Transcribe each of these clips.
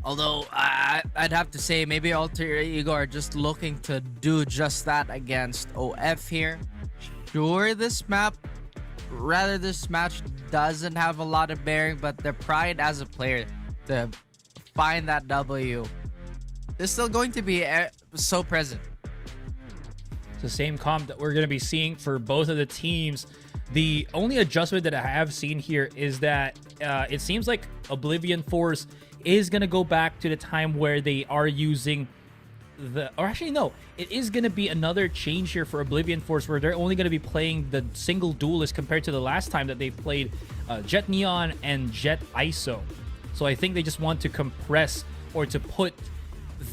Although I'd have to say maybe Alter Ego are just looking to do just that against OF here. Sure, this match doesn't have a lot of bearing, but their pride as a player to find that W is still going to be so present. It's the same comp that we're going to be seeing for both of the teams. The only adjustment that I have seen here is that it seems like Oblivion Force is going to go back to the time where they are using or actually no, it is going to be another change here for Oblivion Force where they're only going to be playing the single duelist compared to the last time that they played Jet Neon and Jet ISO. So I think they just want to compress or to put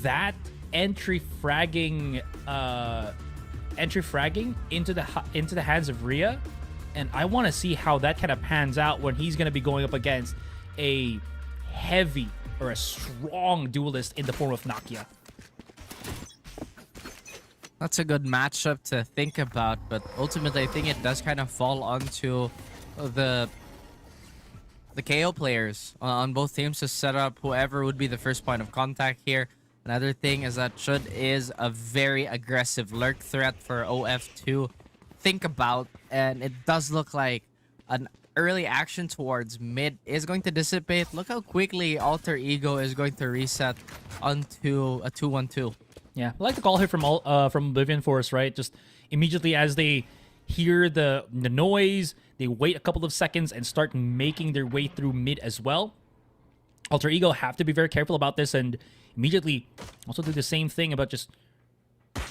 that entry fragging into the hands of Rhea, and I want to see how that kind of pans out when he's going to be going up against a heavy or a strong duelist in the form of Nakia. That's a good matchup to think about, but ultimately I think it does kind of fall onto the KO players on both teams to set up whoever would be the first point of contact here. Another thing is that Chud is a very aggressive lurk threat for OF to think about, and it does look like an early action towards mid is going to dissipate. Look how quickly Alter Ego is going to reset onto a 2-1-2. Yeah, I like the call here from Oblivion Force, right? Just immediately as they hear the noise, they wait a couple of seconds and start making their way through mid as well. Alter Ego have to be very careful about this and immediately also do the same thing about just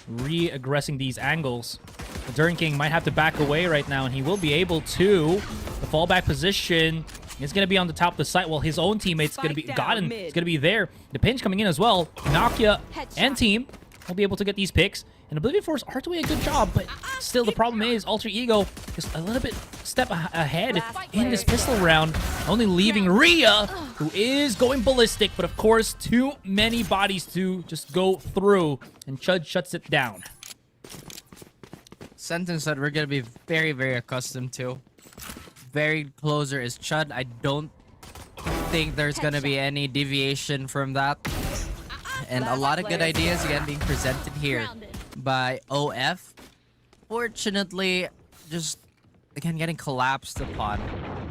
re-aggressing these angles. The Durn King might have to back away right now, and he will be able to. The fallback position is going to be on the top of the site while his own teammate's going to be gotten. It's going to be there. The pinch coming in as well. Nakia and team will be able to get these picks. And Oblivion Force are doing a good job, but still the problem is Alter Ego just a little bit step ahead in this pistol round, only leaving Rhea, who is going ballistic, but of course too many bodies to just go through, and Chud shuts it down. Sentence that we're going to be very, very accustomed to. Very closer is Chud. I don't think there's going to be any deviation from that. And a lot of good ideas again being presented here by OF. Fortunately, just again getting collapsed upon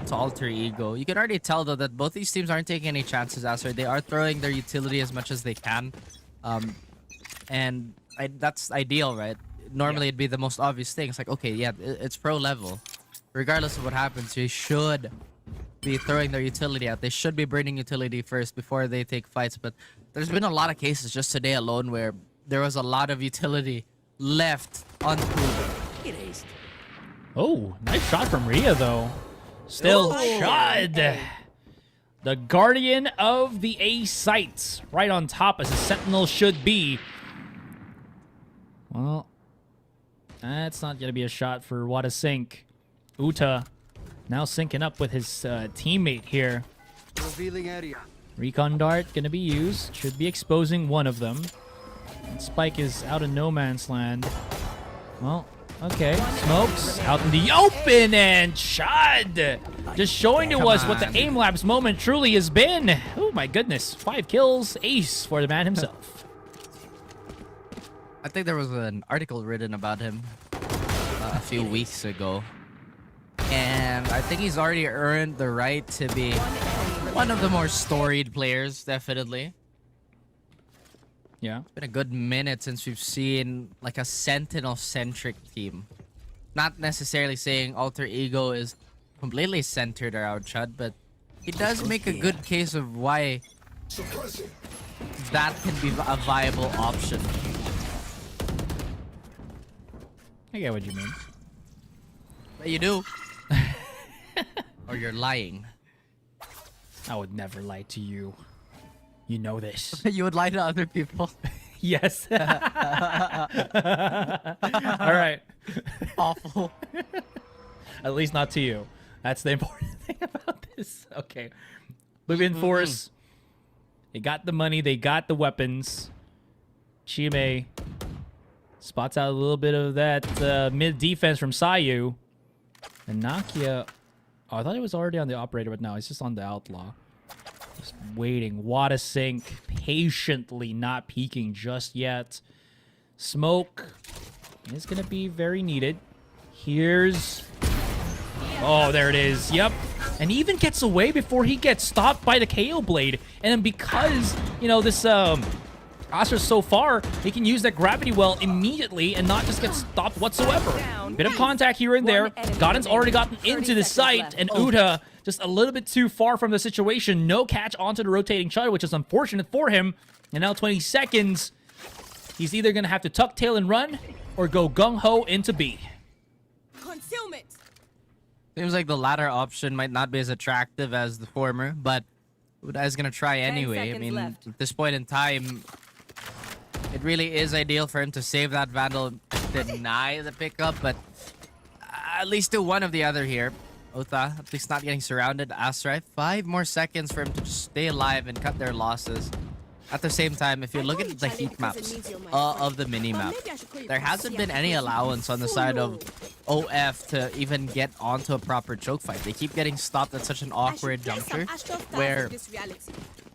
to Alter Ego. You can already tell though that both these teams aren't taking any chances as they are throwing their utility as much as they can. That's ideal, right? Normally it'd be the most obvious thing. It's like, okay, yeah, it's pro level. Regardless of what happens, they should be throwing their utility out. They should be burning utility first before they take fights. But there's been a lot of cases just today alone where there was a lot of utility left unproven. Oh, nice shot from Rhea, though. Still Chud, the guardian of the A sites, right on top as a Sentinel should be. Well, that's not going to be a shot for Wada Sync. Uta now syncing up with his teammate here. Revealing area. Recon dart going to be used. Should be exposing one of them. And Spike is out of no man's land. Well, okay. Smokes out in the open, and Chud just showing to us what the Aim Labs moment truly has been. Oh my goodness. 5 kills. Ace for the man himself. I think there was an article written about him a few weeks ago. And I think he's already earned the right to be one of the more storied players, definitely. Yeah. It's been a good minute since we've seen like a Sentinel-centric team. Not necessarily saying Alter Ego is completely centered around Chud, but he does make a good case of why that can be a viable option. I get what you mean. But you do. Or you're lying. I would never lie to you. You know this. You would lie to other people. Yes. All right. Awful. At least not to you. That's the important thing about this. Okay. Oblivion Force. They got the money. They got the weapons. Chime spots out a little bit of that mid defense from Sayu. And Nakia... Oh, I thought he was already on the operator, but no, he's just on the outlaw. Just waiting. Wada Sync patiently not peeking just yet. Smoke is going to be very needed. Here's... Oh, there it is. Yep. And he even gets away before he gets stopped by the KO blade. And then because, you know, this Astra's so far, he can use that gravity well immediately and not just get stopped whatsoever. Bit of contact here and there. Godin's already gotten into the site, and Uta just a little bit too far from the situation. No catch onto the rotating Chud, which is unfortunate for him. And now 20 seconds. He's either going to have to tuck tail and run or go gung-ho into B. Concealment. Seems like the latter option might not be as attractive as the former, but Uda is going to try anyway. I mean, left. at this point in time, it really is ideal for him to save that Vandal, deny the pickup, but at least do one of the other here. Ota, at least not getting surrounded. Astra, 5 more seconds for him to just stay alive and cut their losses. At the same time, if you look at the heat maps of the mini-map, there hasn't been any allowance on the side of OF to even get onto a proper choke fight. They keep getting stopped at such an awkward juncture where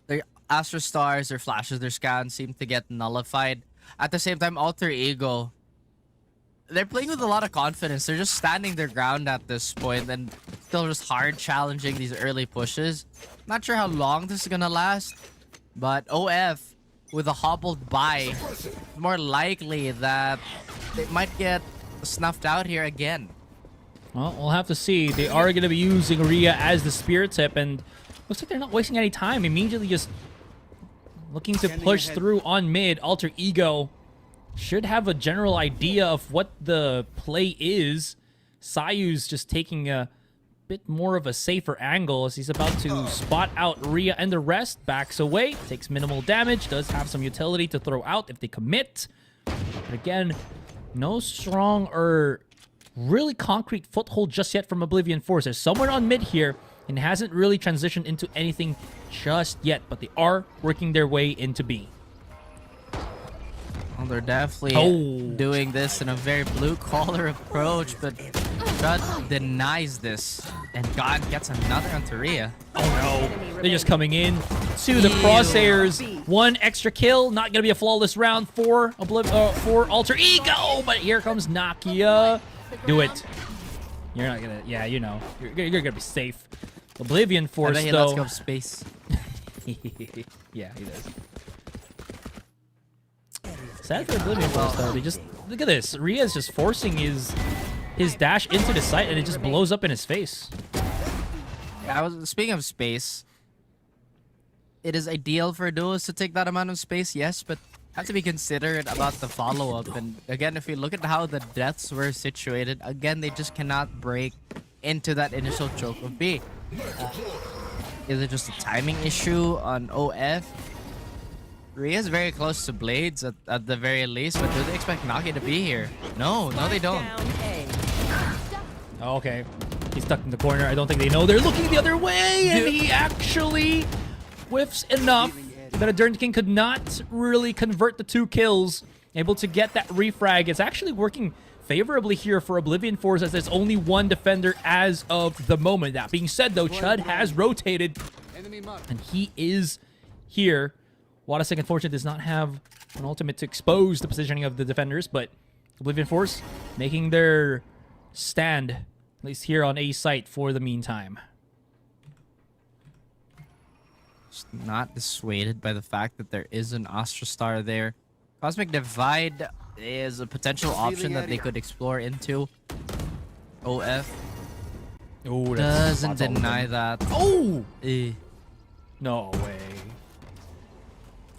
their Astra Stars, their flashes, their scans seem to get nullified. At the same time, Alter Ego, they're playing with a lot of confidence. They're just standing their ground at this point and still just hard challenging these early pushes. Not sure how long this is gonna last. But OF, with a hobbled by, more likely that they might get snuffed out here again. Well, we'll have to see. They are going to be using Rhea as the spear tip, and looks like they're not wasting any time. Immediately just looking to push through on mid. Alter Ego should have a general idea of what the play is. Sayu's just taking a bit more of a safer angle as he's about to spot out Rhea, and the rest backs away, takes minimal damage, does have some utility to throw out if they commit. But again, no strong or really concrete foothold just yet from Oblivion Force. There's someone on mid here and hasn't really transitioned into anything just yet, but they are working their way into B. Well, they're definitely doing this in a very blue-collar approach, but Chud denies this, and God gets another onto Rhea. Oh no, they're just coming in to the crosshairs. One extra kill, not gonna be a flawless round for Alter Ego, but here comes Nakia. Do it. You're not gonna, yeah, you know, you're gonna be safe. Oblivion Force, though. Let's go space. Yeah, he does. Sad for Oblivion Force, though. They just, look at this. Rhea's just forcing his dash into the site, and it just blows up in his face. Yeah, speaking of space, it is ideal for duos to take that amount of space, yes, but have to be considerate about the follow-up. And again, if you look at how the deaths were situated, again, they just cannot break into that initial choke of B. Is it just a timing issue on OF? Rhea's very close to Blades at the very least, but do they expect Naki to be here? No, they don't. Oh, okay. He's stuck in the corner. I don't think they know they're looking the other way, and he actually whiffs enough that a Dern King could not really convert the 2 kills. Able to get that refrag. It's actually working favorably here for Oblivion Force, as there's only 1 defender as of the moment. That being said, though, Chud has rotated, and he is here. Wadasek, unfortunately, does not have an ultimate to expose the positioning of the defenders, but Oblivion Force making their stand, at least here on A site, for the meantime. Just not dissuaded by the fact that there is an Astra Star there. Cosmic Divide is a potential option that they could explore into. OF doesn't deny that. Oh! No way.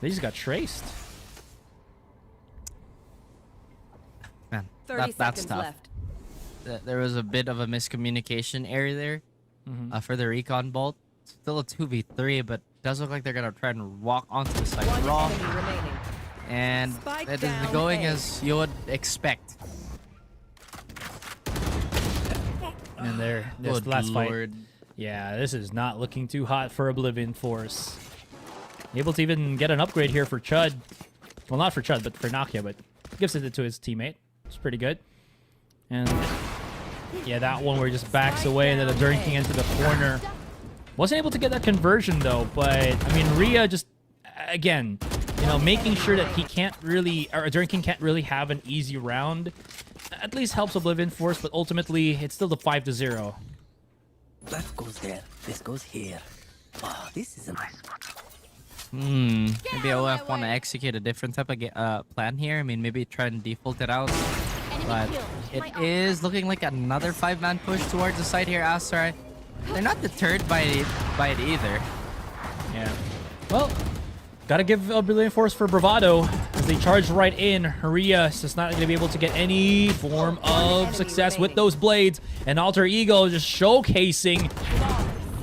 They just got traced. Man, 30 that's seconds tough. left. There was a bit of a miscommunication area there for the recon bolt. Still a 2v3, but does look like they're going to try and walk onto the site raw. And it is going as you would expect. And there's the last fight. Yeah, this is not looking too hot for Oblivion Force. Able to even get an upgrade here for Chud. Well, not for Chud, but for Nakia, but gives it to his teammate. It's pretty good. And yeah, that one where he just backs away and then a Dern King into the corner. Wasn't able to get that conversion though, but I mean, Rhea just, again, you know, making sure that he can't really, or Drinking can't really have an easy round, at least helps Oblivion Force, but ultimately, it's still the 5-0. That goes there. This goes here. Oh, this is a nice spot. Maybe OF want to execute a different type of plan here. I mean, maybe try and default it out. But it is looking like another 5-man push towards the side here, Asteroid. They're not deterred by it either. Yeah. Well, gotta give Oblivion Force for bravado as they charge right in. Rhea is just not going to be able to get any form of success with those blades. And Alter Ego just showcasing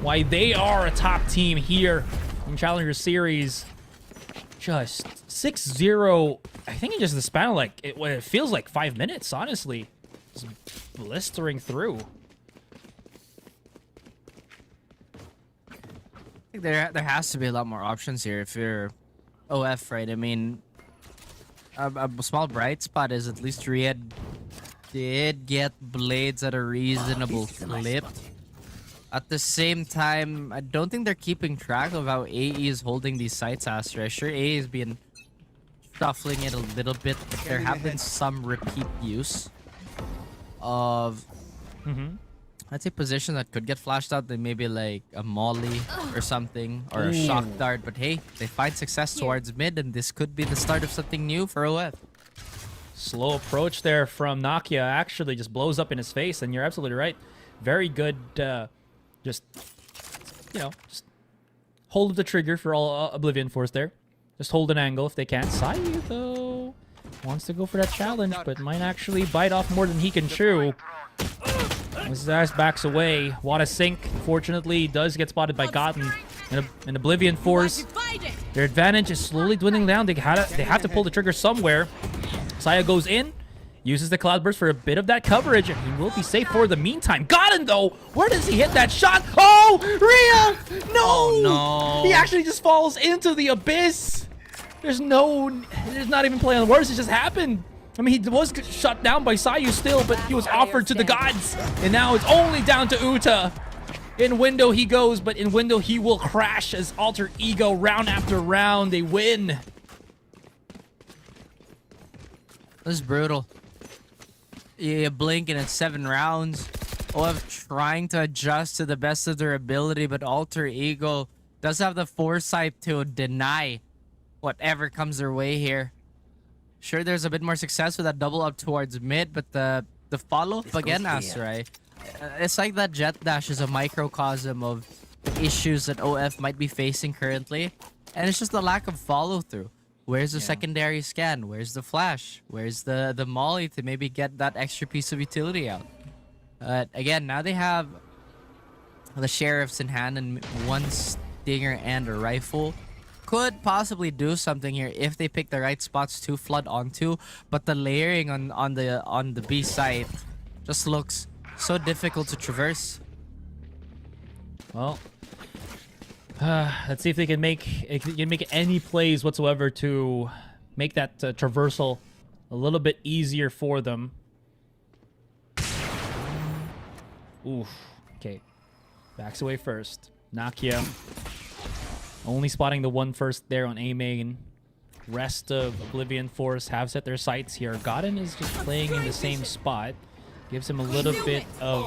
why they are a top team here in Challenger Series. Just 6-0, I think in just the span of like, it feels like 5 minutes, honestly. Just blistering through. I think there has to be a lot more options here if you're OF, right? I mean, a small bright spot is at least Rhea did get blades at a reasonable clip. At the same time, I don't think they're keeping track of how AE is holding these sites, Astra. Sure, AE has been shuffling it a little bit, but there have been some repeat use of, I'd say, positions that could get flashed out. Then maybe like a molly or something, or a shock dart. But hey, they find success towards mid, and this could be the start of something new for OF. Slow approach there from Nakia actually just blows up in his face, and you're absolutely right. Very good, just, you know, just hold the trigger for all Oblivion Force there. Just hold an angle if they can. Sayu, though, wants to go for that challenge, but might actually bite off more than he can chew. As Zash backs away, Wada Sync, fortunately, does get spotted by Gotten. And Oblivion Force, their advantage is slowly dwindling down. They have to pull the trigger somewhere. Saya goes in, uses the Cloudburst for a bit of that coverage, and he will be safe for the meantime. Gotten, though, where does he hit that shot? Oh, Rhea! No! Oh, no. He actually just falls into the abyss. There's not even play on words. It just happened. I mean, he was shut down by Sayu still, but he was offered to the gods. And now it's only down to Uta. In window he goes, but in window he will crash as Alter Ego, round after round, they win. This is brutal. You blink and it's 7 rounds. OF trying to adjust to the best of their ability, but Alter Ego does have the foresight to deny whatever comes their way here. Sure, there's a bit more success with that double up towards mid, but the follow-up again, Asterai, it's like that jet dash is a microcosm of issues that OF might be facing currently, and it's just the lack of follow-through. Where's the secondary scan? Where's the flash? Where's the molly to maybe get that extra piece of utility out? Again, now they have the sheriffs in hand and 1 stinger and a rifle. Could possibly do something here if they pick the right spots to flood onto, but the layering on the B side just looks so difficult to traverse. Well, let's see if they can make any plays whatsoever to make that traversal a little bit easier for them. Oof. Okay. Backs away first. Nakia. Only spotting the one first there on A main. Rest of Oblivion Force have set their sights here. Godden is just playing in the same spot. Gives him a little bit of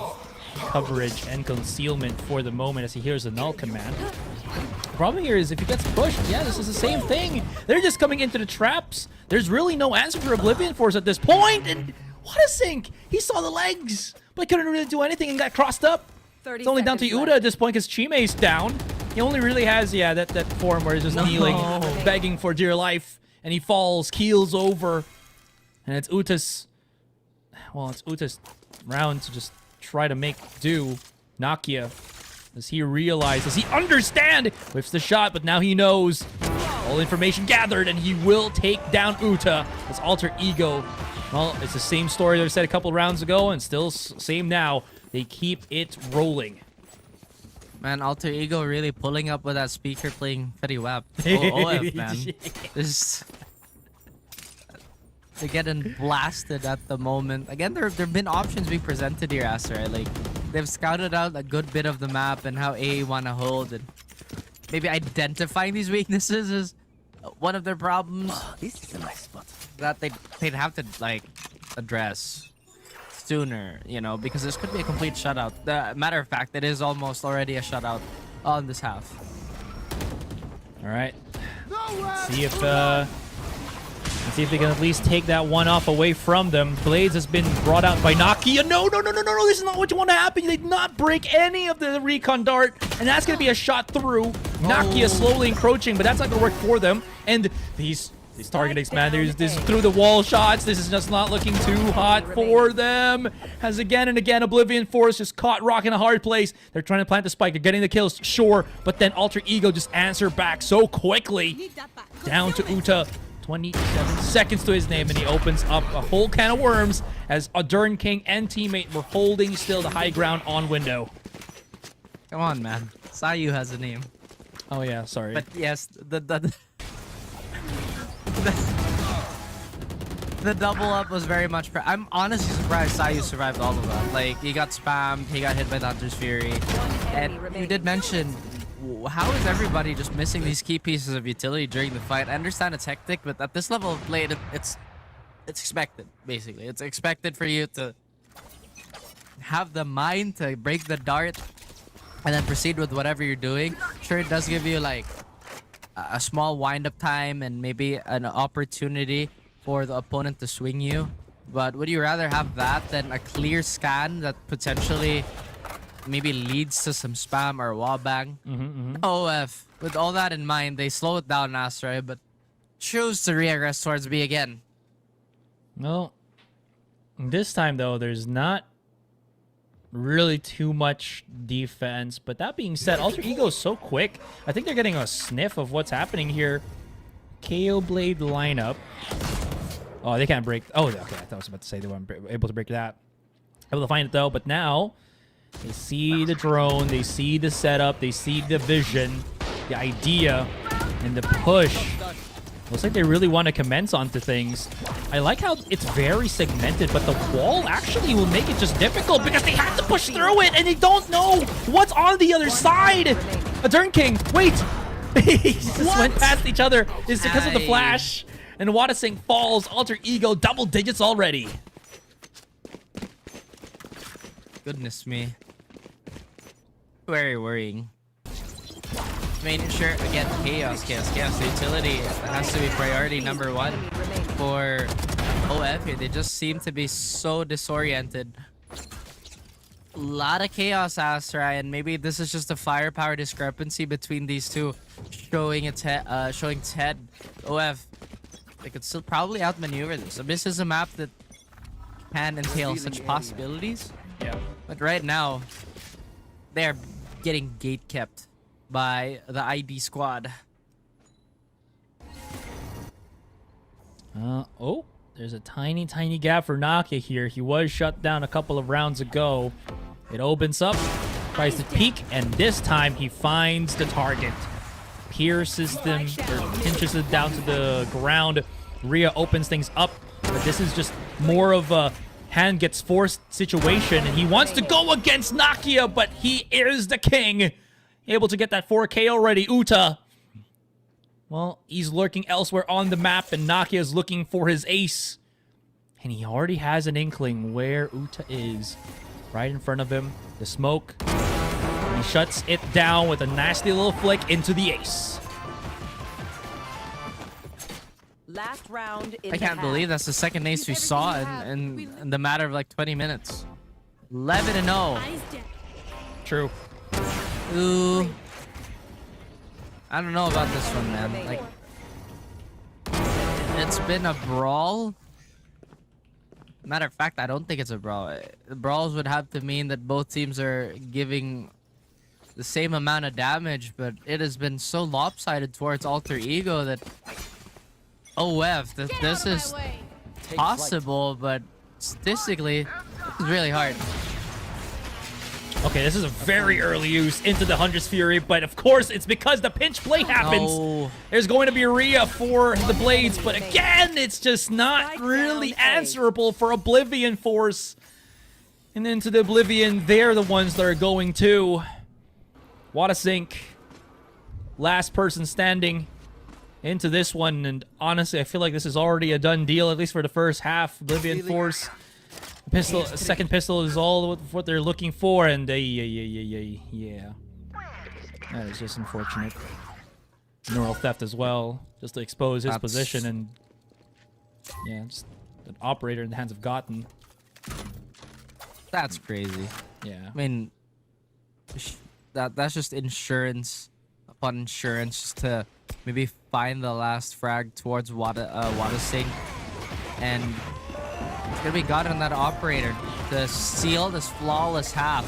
coverage and concealment for the moment as he hears the null command. The problem here is if he gets pushed, yeah, this is the same thing. They're just coming into the traps. There's really no answer for Oblivion Force at this point. And what a sync! He saw the legs, but couldn't really do anything and got crossed up. It's only down to Uda at this point because Chime's down. He only really has, that form where he's just kneeling, begging for dear life. And he falls, keels over. And it's Uta's round to just try to make do. Nakia, does he realize, does he understand? Whips the shot, but now he knows. All information gathered, and he will take down Uta. It's Alter Ego. Well, it's the same story that I said a couple rounds ago, and still same now. They keep it rolling. Man, Alter Ego really pulling up with that speaker playing Fetty Wap. OF, man. They're getting blasted at the moment. Again, there have been options being presented here, Aster. Like, they've scouted out a good bit of the map and how A want to hold, and maybe identifying these weaknesses is one of their problems Oh, this is a nice spot. that they'd have to like address sooner, you know, because this could be a complete shutout. The matter of fact, it is almost already a shutout on this half. All right. Let's see if they can at least take that one off away from them. Blades has been brought out by Nakia. No, this is not what you want to happen. They did not break any of the recon dart, and that's going to be a shot through. Nakia slowly encroaching, but that's not going to work for them. And these targetings, man, there's this through the wall shots. This is just not looking too hot for them. As again and again, Oblivion Force just caught rock in a hard place. They're trying to plant the spike. They're getting the kills, sure, but then Alter Ego just answer back so quickly. Need that back. Down to Uta. 27 seconds to his name, and he opens up a whole can of worms as Adern King and teammate were holding still the high ground on window. Come on, man. Sayu has a name. Oh yeah, sorry. But yes, the double up was very much. I'm honestly surprised Sayu survived all of that. Like, he got spammed, he got hit by the Hunter's Fury, and you did mention how is everybody just missing these key pieces of utility during the fight. I understand it's hectic, but at this level of play, it's expected. Basically, it's expected for you to have the mind to break the dart and then proceed with whatever you're doing. Sure, it does give you like a small wind-up time and maybe an opportunity for the opponent to swing you. But would you rather have that than a clear scan that potentially maybe leads to some spam or wallbang? OF, with all that in mind, they slow it down, Astray, but choose to regress towards B again. Well, this time though, there's not really too much defense. But that being said, Alter Ego is so quick. I think they're getting a sniff of what's happening here. KO Blade lineup. Oh, they can't break. Oh, okay. I thought I was about to say they weren't able to break that. Able to find it though, but now they see the drone, they see the setup, they see the vision, the idea, and the push. Looks like they really want to commence onto things. I like how it's very segmented, but the wall actually will make it just difficult because they have to push through it and they don't know what's on the other side. Adern King, wait! He just went past each other. It's because of the flash. And Wadasing falls. Alter Ego, double digits already. Goodness me. Very worrying. Making sure, again, chaos. The utility has to be priority number one for OF here. They just seem to be so disoriented. A lot of chaos, Astray, and maybe this is just a firepower discrepancy between these two, showing its head. OF, they could still probably outmaneuver this. Abyss is a map that can entail such possibilities. Yeah. But right now, they are getting gate kept by the ID squad. Oh, there's a tiny gap for Nakia here. He was shut down a couple of rounds ago. It opens up, tries to peek, and this time he finds the target. Pierces them, or pinches it down to the ground. Rhea opens things up, but this is just more of a hand gets forced situation, and he wants to go against Nakia, but he is the king. Able to get that 4K already. Uta, well, he's lurking elsewhere on the map, and Nakia is looking for his ace. And he already has an inkling where Uta is. Right in front of him, the smoke. He shuts it down with a nasty little flick into the ace. Last round in I can't believe that's the second ace we saw in the matter of like 20 minutes. 11-0. Eyes dead. True. Ooh. I don't know about this one, man. Like, it's been a brawl. Matter of fact, I don't think it's a brawl. Brawls would have to mean that both teams are giving the same amount of damage, but it has been so lopsided towards Alter Ego that OF, that Get this out of is my way. possible, but statistically, it's really hard. Okay, this is a very early use into the Hunter's Fury, but of course, it's because the pinch play happens. No. There's going to be Rhea for the Blades, but again, it's just not really answerable for Oblivion Force. And into the Oblivion, they're the ones that are going to. Watasink, last person standing into this one. And honestly, I feel like this is already a done deal, at least for the first half. Oblivion Force, pistol, second pistol is all what they're looking for. And yeah. That is just unfortunate. Neural theft as well, just to expose his position. And yeah, just an operator in the hands of Gotten. That's crazy. Yeah. I mean, that's just insurance upon insurance just to maybe find the last frag towards Watasink. And it's gonna be God on that operator to seal this flawless half.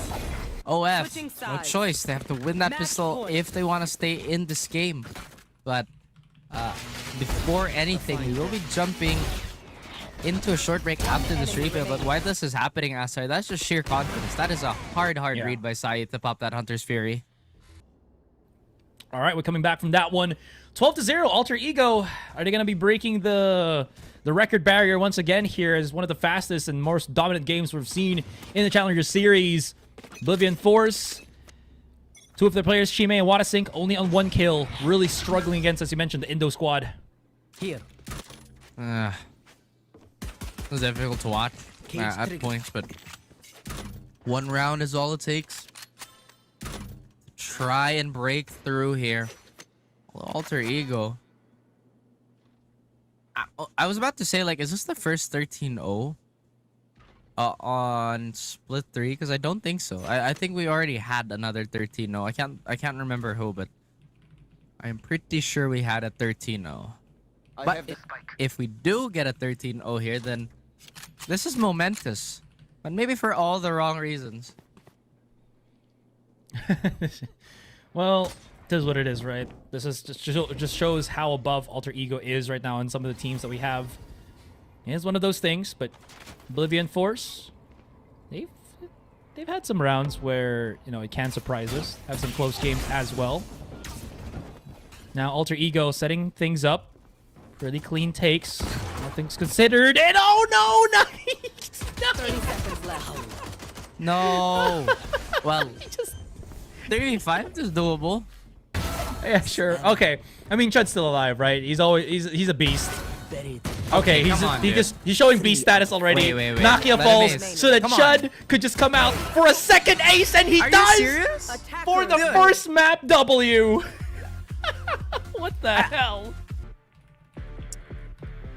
OF, Switching no sides. choice. They have to win that Match pistol point. if they want to stay in this game. But before anything, we will be jumping into a short break after this replay. But why this is happening, Asai, that's just sheer confidence. That is a hard Yeah. read by Sai to pop that Hunter's Fury. All right, we're coming back from that one. 12-0, Alter Ego. Are they going to be breaking the record barrier once again here as one of the fastest and most dominant games we've seen in the Challenger Series? Oblivion Force. Two of their players, Chime and Watasink, only on 1 kill. Really struggling against, as you mentioned, the Indo squad. Here. It was difficult to watch at points, but 1 round is all it takes. Try and break through here. Alter Ego. I was about to say, like, is this the first 13-0 on split 3? Because I don't think so. I think we already had another 13-0. I can't remember who, but I'm pretty sure we had a 13-0. But if we do get a 13-0 here, then this is momentous. But maybe for all the wrong reasons. Well, it is what it is, right? This is just shows how above Alter Ego is right now in some of the teams that we have. It's one of those things, but Oblivion Force, they've had some rounds where, you know, it can surprise us. Have some close games as well. Now Alter Ego setting things up. Pretty clean takes. Nothing's considered. And oh no, nice! 30 seconds left. No. Well, 35 is doable. Yeah, sure. Okay. I mean, Chud's still alive, right? He's a beast. Buried. Okay, come on, dude. he's showing beast status already. Wait. Nakia Let falls him ace. so that Come on. Chud could just come out for a second ace, and he Are does you serious? Attacker for the win. first map W. What the hell?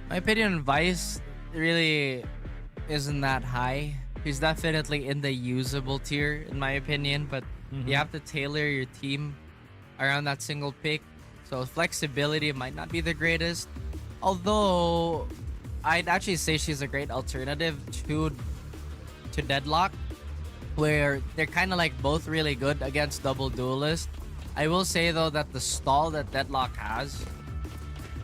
My opinion on Vice really isn't that high. He's definitely in the usable tier, in my opinion, but you have to tailor your team around that single pick. So flexibility might not be the greatest. Although, I'd actually say she's a great alternative to Deadlock, where they're kind of like both really good against double duelist. I will say though that the stall that Deadlock has,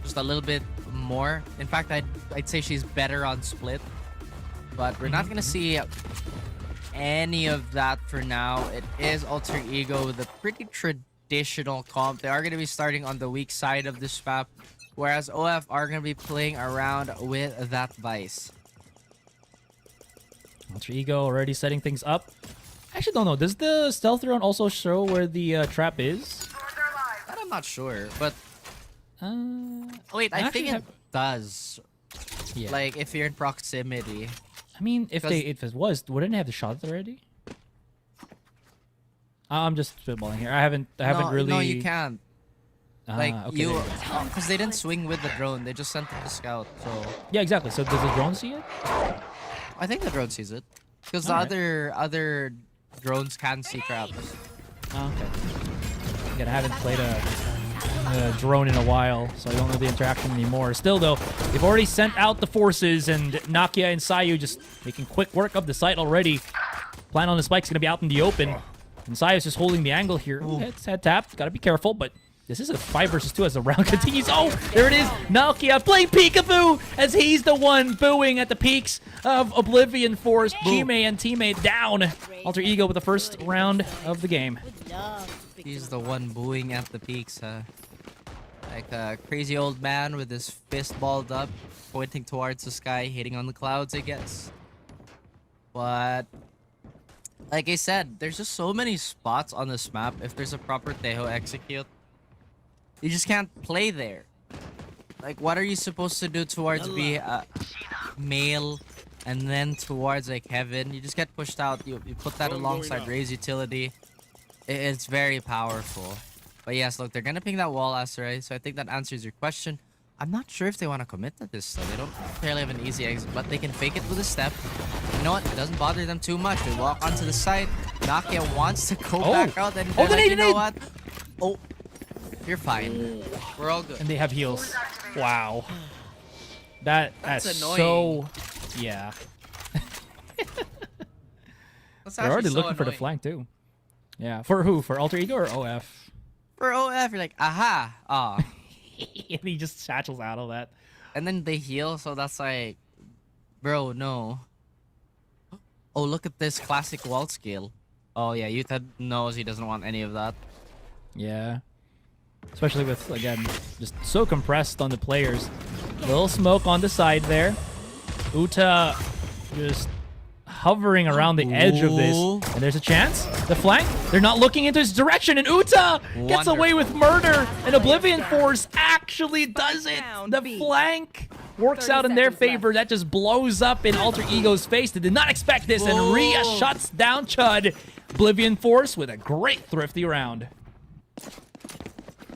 just a little bit more. In fact, I'd say she's better on split. But we're not gonna see any of that for now. It is Alter Ego with a pretty traditional comp. They are gonna be starting on the weak side of this map, whereas OF are gonna be playing around with that Vice. Alter Ego already setting things up. I actually don't know. Does the stealth run also show where the trap is? That I'm not sure, but wait, I actually think it does. Yeah. Like if you're in proximity. I mean, if Because- it was, wouldn't they have the shot already? I'm just spitballing here. I haven't really. No, you can't. Like okay, you, there go. because they didn't swing with the drone. They just sent it to scout. So Yeah, exactly. So does the drone see it? I think the drone sees it, because the Alright. other drones can see traps. Oh, okay. Again, I haven't played a drone in a while, so I don't know the interaction anymore. Still, though, they've already sent out the forces, and Nakia and Sayu just making quick work of the site already. Plan on the spike's going to be out in the open. And Sayu's just holding the angle here. Ooh, head tap. Got to be careful, but this is a 5 versus 2 as the round continues. Oh, there it is. Nakia playing peekaboo as he's the one booing at the peaks of Oblivion Force. Chime and teammate down. Alter Ego with the first round of the game. He's the one booing at the peaks, huh? Like a crazy old man with his fist balled up, pointing towards the sky, hitting on the clouds, I guess. But Like I said, there's just so many spots on this map. If there's a proper Tejo execute, you just can't play there. Like, what are you supposed to do towards B, male, and then towards like heaven? You just get pushed out. You put that alongside Ray's utility. It's very powerful. But yes, look, they're gonna ping that wall, Asteroid. So I think that answers your question. I'm not sure if they want to commit to this though. They don't necessarily have an easy exit, but they can fake it with a step. You know what? It doesn't bother them too much. They walk onto the side. Nakia wants to go back out, and they're like, you know what? Oh, you're fine. We're all good. And they have heals. Wow. That's annoying. so... Yeah. That's They're already actually so looking for the annoying. flank, too. Yeah. For who? For Alter Ego or OF? For OF, you're like, aha. Ah. And he just satchels out of that. And then they heal, so that's like, bro, no. Oh, look at this classic wall skill. Oh yeah, Utah knows he doesn't want any of that. Yeah. Especially with, again, just so compressed on the players. Little smoke on the side there. Uta just hovering around the edge of this. Ooh. And there's a chance. The flank, they're not looking into his direction. And Uta gets away with murder. And Oblivion Force actually does it. The flank works out in their favor. That just blows up in Alter Ego's face. They did not expect this. And Rhea shuts down Chud. Oblivion Force with a great Thrifty round.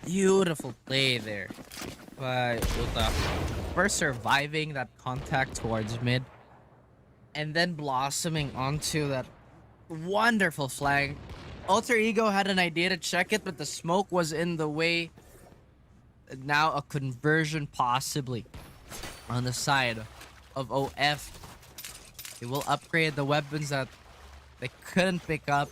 Beautiful play there by Uta. First surviving that contact towards mid, and then blossoming onto that wonderful flank. Alter Ego had an idea to check it, but the smoke was in the way. Now a conversion possibly on the side of OF. They will upgrade the weapons that they couldn't pick up.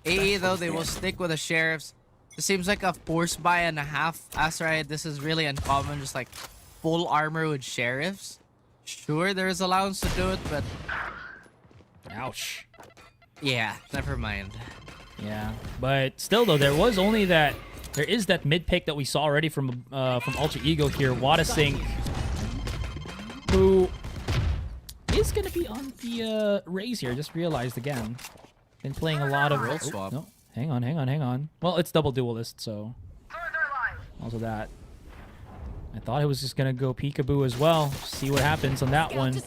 AE though, they will stick with the sheriffs. It seems like a force buy and a half. Asteroid, this is really uncommon, just like full armor with sheriffs. Sure, there is allowance to do it, but Ouch. yeah, never mind. Yeah, but still though, there is that mid pick that we saw already from Alter Ego here, Wadasync, who is gonna be on the raise here. Just realized again, been playing a lot of Role swap. No, hang on. Well, it's double duelist, so also that. I thought it was just gonna go peekaboo as well. See what happens on that one.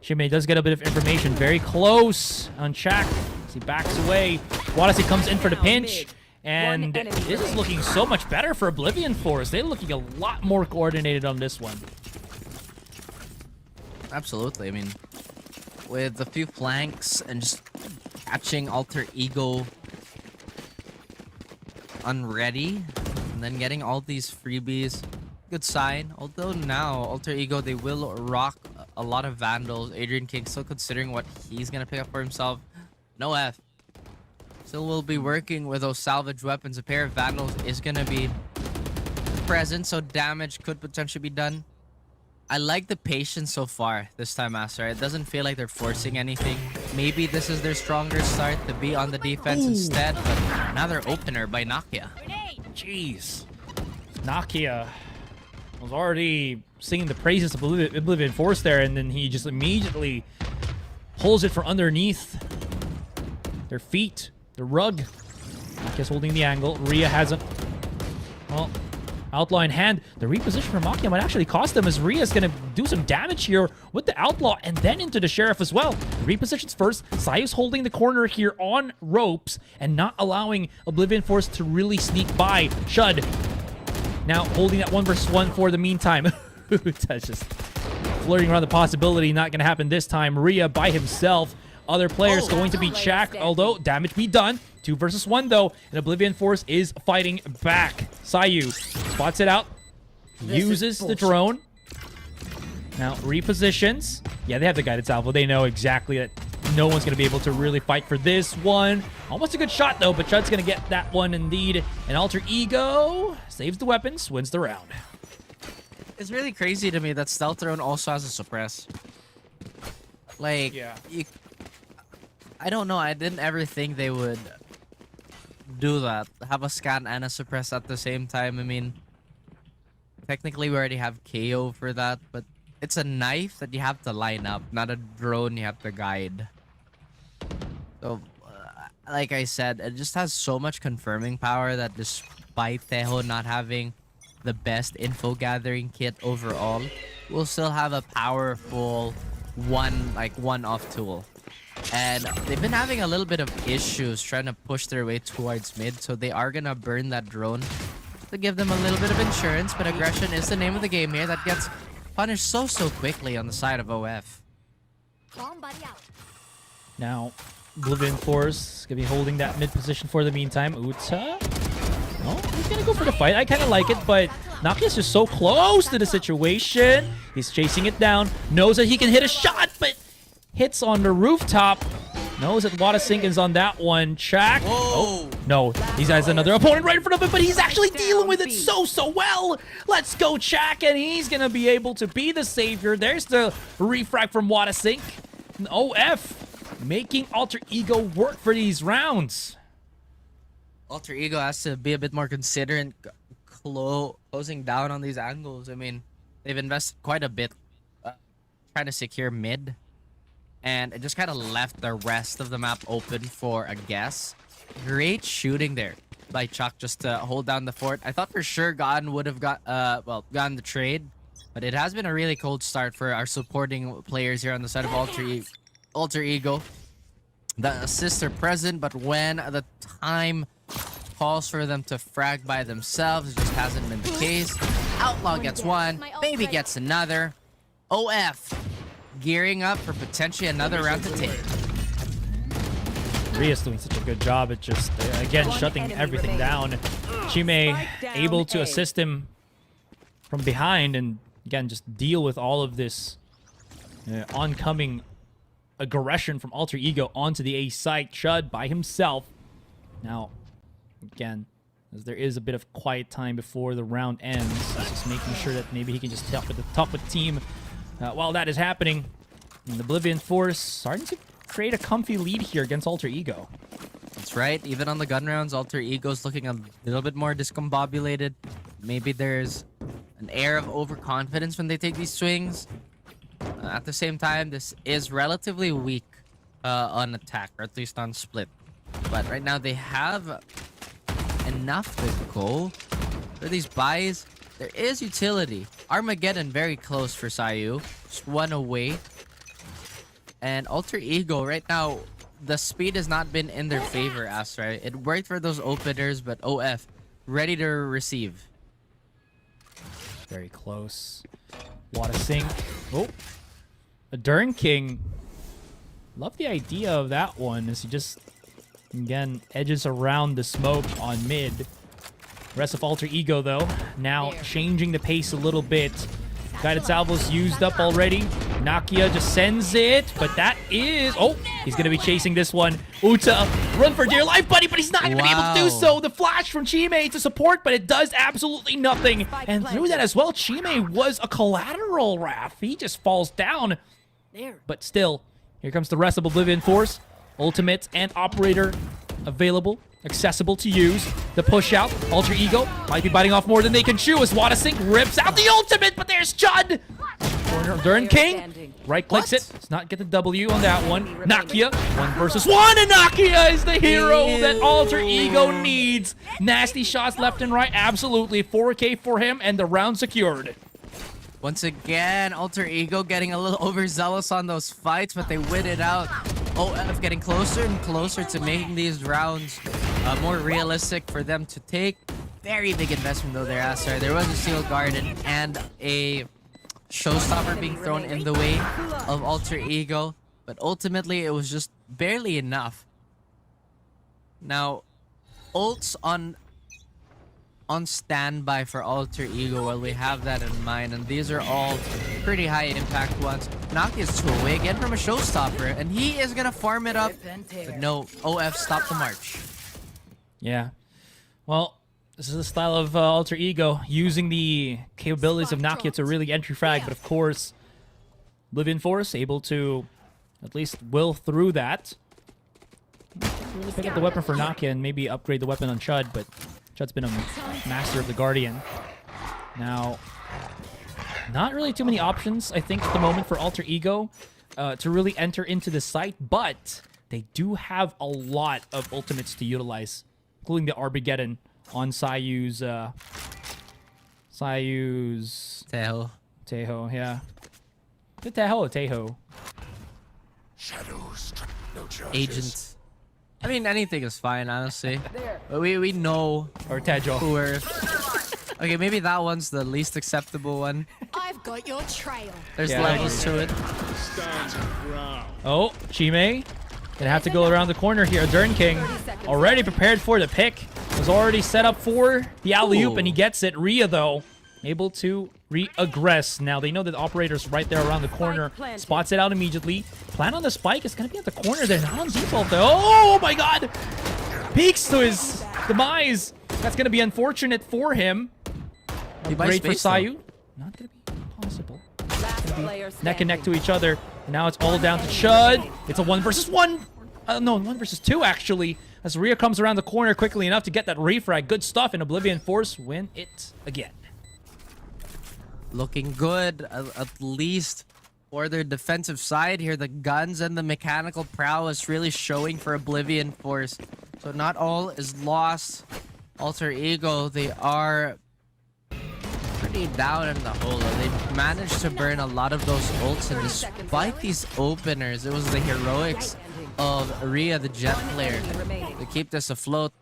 Shimei does get a bit of information. Very close on Chak. As he backs away. Wadasi comes in for the pinch. And this is looking so much better for Oblivion Force. They're looking a lot more coordinated on this one. Absolutely. I mean, with a few flanks and just catching Alter Ego unready, and then getting all these freebies, good sign. Although now Alter Ego, they will rock a lot of Vandals. Adrian King still considering what he's gonna pick up for himself. No F. Still will be working with those salvage weapons. A pair of Vandals is gonna be present, so damage could potentially be done. I like the patience so far this time, Master. It doesn't feel like they're forcing anything. Maybe this is their stronger start to be on the defense instead, but another opener by Nakia. Jeez. Nakia was already singing the praises of Oblivion Force there, and then he just immediately pulls it from underneath their feet, the rug. Nakia's holding the angle. Rhea has a... Well, outlaw in hand. The reposition from Nakia might actually cost them, as Rhea's going to do some damage here with the outlaw and then into the sheriff as well. The repositions first. Sayu's holding the corner here on ropes and not allowing Oblivion Force to really sneak by. Shud now holding that 1 versus 1 for the meantime. That's just flirting around the possibility. Not going to happen this time. Rhea by himself. Other players going to be Chak, although damage be done. 2 versus 1 though, and Oblivion Force is fighting back. Sayu spots it out, uses the drone. Now repositions. Yeah, they have the guided salvo. They know exactly that no one's going to be able to really fight for this one. Almost a good shot though, but Chud's going to get that one indeed. And Alter Ego saves the weapons, wins the round. It's really crazy to me that Stealth Drone also has a suppress. Like, Yeah. I don't know. I didn't ever think they would do that. Have a scan and a suppress at the same time. I mean, technically we already have KO for that, but it's a knife that you have to line up, not a drone you have to guide. So, like I said, it just has so much confirming power that despite Tejo not having the best info gathering kit overall, we'll still have a powerful one-off tool. And they've been having a little bit of issues trying to push their way towards mid, so they are gonna burn that drone to give them a little bit of insurance, but aggression is the name of the game here that gets punished so quickly on the side of OF. Bomb buddy out. Now, Oblivion Force gonna be holding that mid position for the meantime. Uta. Oh, he's gonna go for the fight. I kind of like it, but Nakia's just so close to the situation. He's chasing it down. Knows that he can hit a shot, but hits on the rooftop. Knows that Watasink is on that one. Check. Oh, no. He has another opponent right in front of him, but he's actually dealing with it so well. Let's go, Chak, and he's gonna be able to be the savior. There's the refrag from Watasink. OF making Alter Ego work for these rounds. Alter Ego has to be a bit more considerate closing down on these angles. I mean, they've invested quite a bit trying to secure mid, and it just kind of left the rest of the map open for a guess. Great shooting there by Chuck just to hold down the fort. I thought for sure Gon would have gotten the trade, but it has been a really cold start for our supporting players here on the side of Alter Ego. The assists are present, but when the time calls for them to frag by themselves, it just hasn't been the case. Outlaw gets one, Baby gets another. OF gearing up for potentially another round to take. Ria's doing such a good job at just, again, shutting everything down. Chime able to assist him from behind and, again, just deal with all of this oncoming aggression from Alter Ego onto the A site. Chud by himself. Now, again, as there is a bit of quiet time before the round ends, he's just making sure that maybe he can just talk with the team while that is happening. And the Oblivion Force starting to create a comfy lead here against Alter Ego. That's right. Even on the gun rounds, Alter Ego's looking a little bit more discombobulated. Maybe there's an air of overconfidence when they take these swings. At the same time, this is relatively weak on attack, or at least on split. But right now, they have enough to go for these buys. There is utility. Armageddon very close for Sayu. Just one away. And Alter Ego, right now, the speed has not been in their favor, Astra. It worked for those openers, but OF, ready to receive. Very close. Watasink. Oh. A Dern King. Love the idea of that one as he just, again, edges around the smoke on mid. Rest of Alter Ego, though, now changing the pace a little bit. Guided Salvo's used up already. Nakia just sends it, but that is... Oh, he's going to be chasing this one. Uta, run for dear life, buddy, but he's not even able to do so. The flash from Chime to support, but it does absolutely nothing. And through that as well, Chime was a collateral, Raph. He just falls down. But still, here comes the rest of Oblivion Force. Ultimate and Operator available, accessible to use. The push out, Alter Ego might be biting off more than they can chew as Watasink rips out the ultimate, but there's Chud! Dern King right clicks it. Does not get the W on that one. Nakia, 1 versus 1, and Nakia is the hero that Alter Ego needs. Nasty shots left and right, absolutely. 4K for him, and the round secured. Once again, Alter Ego getting a little overzealous on those fights, but they win it out. OF getting closer and closer to making these rounds more realistic for them to take. Very big investment though there, Asar. There was a sealed garden and a showstopper being thrown in the way of Alter Ego, but ultimately it was just barely enough. Now, ults on standby for Alter Ego while we have that in mind, and these are all pretty high impact ones. Nakia's 2 away again from a showstopper, and he is gonna farm it up, but no, OF stopped the march. Yeah, well, this is the style of Alter Ego, using the capabilities of Nakia to really entry frag, but of course, Oblivion Force able to at least will through that. Really pick up the weapon for Nakia and maybe upgrade the weapon on Chud, but Chud's been a master of the Guardian. Now, not really too many options, I think, at the moment for Alter Ego to really enter into the site, but they do have a lot of ultimates to utilize, including the Armageddon on Sayu's Teho, yeah. The Teho or Teho? Shadows, no charges. Agent. I mean, anything is fine, honestly. But we know Or Tejo. who we're... Okay, maybe that one's the least acceptable one. I've got your trail. There's Yeah, levels to it. Stand ground. Oh, Chime. Gonna have to go around the corner here. Dern King already prepared for the pick. Was already set up for the alley-oop, and he gets it. Rhea, though, able to re-aggress. Now, they know that the operator's right there around the corner. Spots it out immediately. Plan on the spike. It's going to be at the corner there. Not on default, though. Oh, my God. Peeks to his demise. That's going to be unfortunate for him. He buys Great for space, though. Sayu. Not going to be possible. Last player Neck and neck standing. to each other. And now it's all down to Chud. It's a 1 versus 1. No, 1 versus 2, actually. As Rhea comes around the corner quickly enough to get that refrag. Good stuff, and Oblivion Force win it again. Looking good, at least for their defensive side here. The guns and the mechanical prowess really showing for Oblivion Force. So not all is lost. Alter Ego, they are pretty down in the hole. They managed to burn a lot of those ults, and despite these openers, it was the heroics of Rhea, the Jet player, to keep this afloat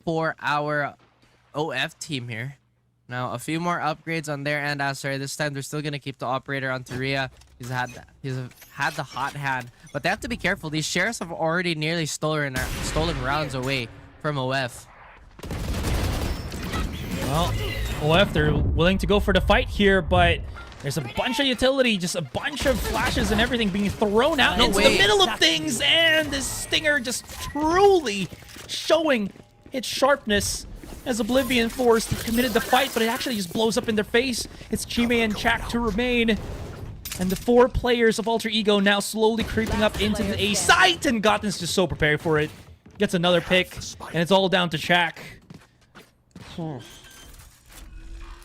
for our OF team here. Now, a few more upgrades on their end. Sorry, this time they're still gonna keep the operator on Rhea. He's had the hot hand, but they have to be careful. These sheriffs have already nearly stolen rounds away from OF. Well, OF, they're willing to go for the fight here, but there's a bunch of utility, just a bunch of flashes and everything being thrown out into the middle of things, and this Stinger just truly showing its sharpness as Oblivion Force committed the fight, but it actually just blows up in their face. It's Chime and Chak to remain. And the 4 players of Alter Ego now slowly creeping up into the A site, and Gotten's just so prepared for it. Gets another pick, and it's all down to Chak.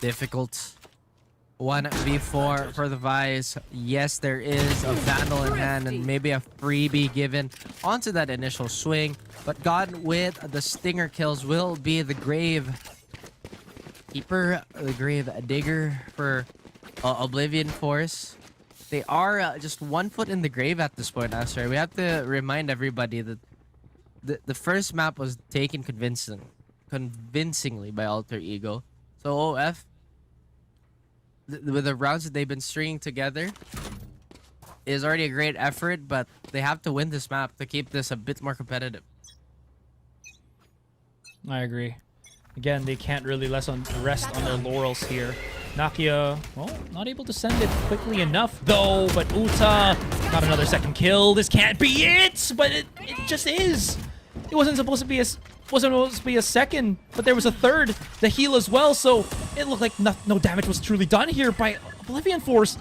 Difficult. 1v4 for the Vice. Yes, there is a Vandal in hand and maybe a freebie given onto that initial swing. But gone with the Stinger kills will be the Grave Keeper, the Grave Digger for Oblivion Force. They are just 1 foot in the grave at this point, Asher. We have to remind everybody that the first map was taken convincingly by Alter Ego. So OF, with the rounds that they've been stringing together, is already a great effort, but they have to win this map to keep this a bit more competitive. I agree. Again, they can't really rest on their laurels here. Nakia, well, not able to send it quickly enough, though, but Uta got another second kill. This can't be it, but it just is. It wasn't supposed to be a second, but there was a third, the heal as well, so it looked like no damage was truly done here by Oblivion Force.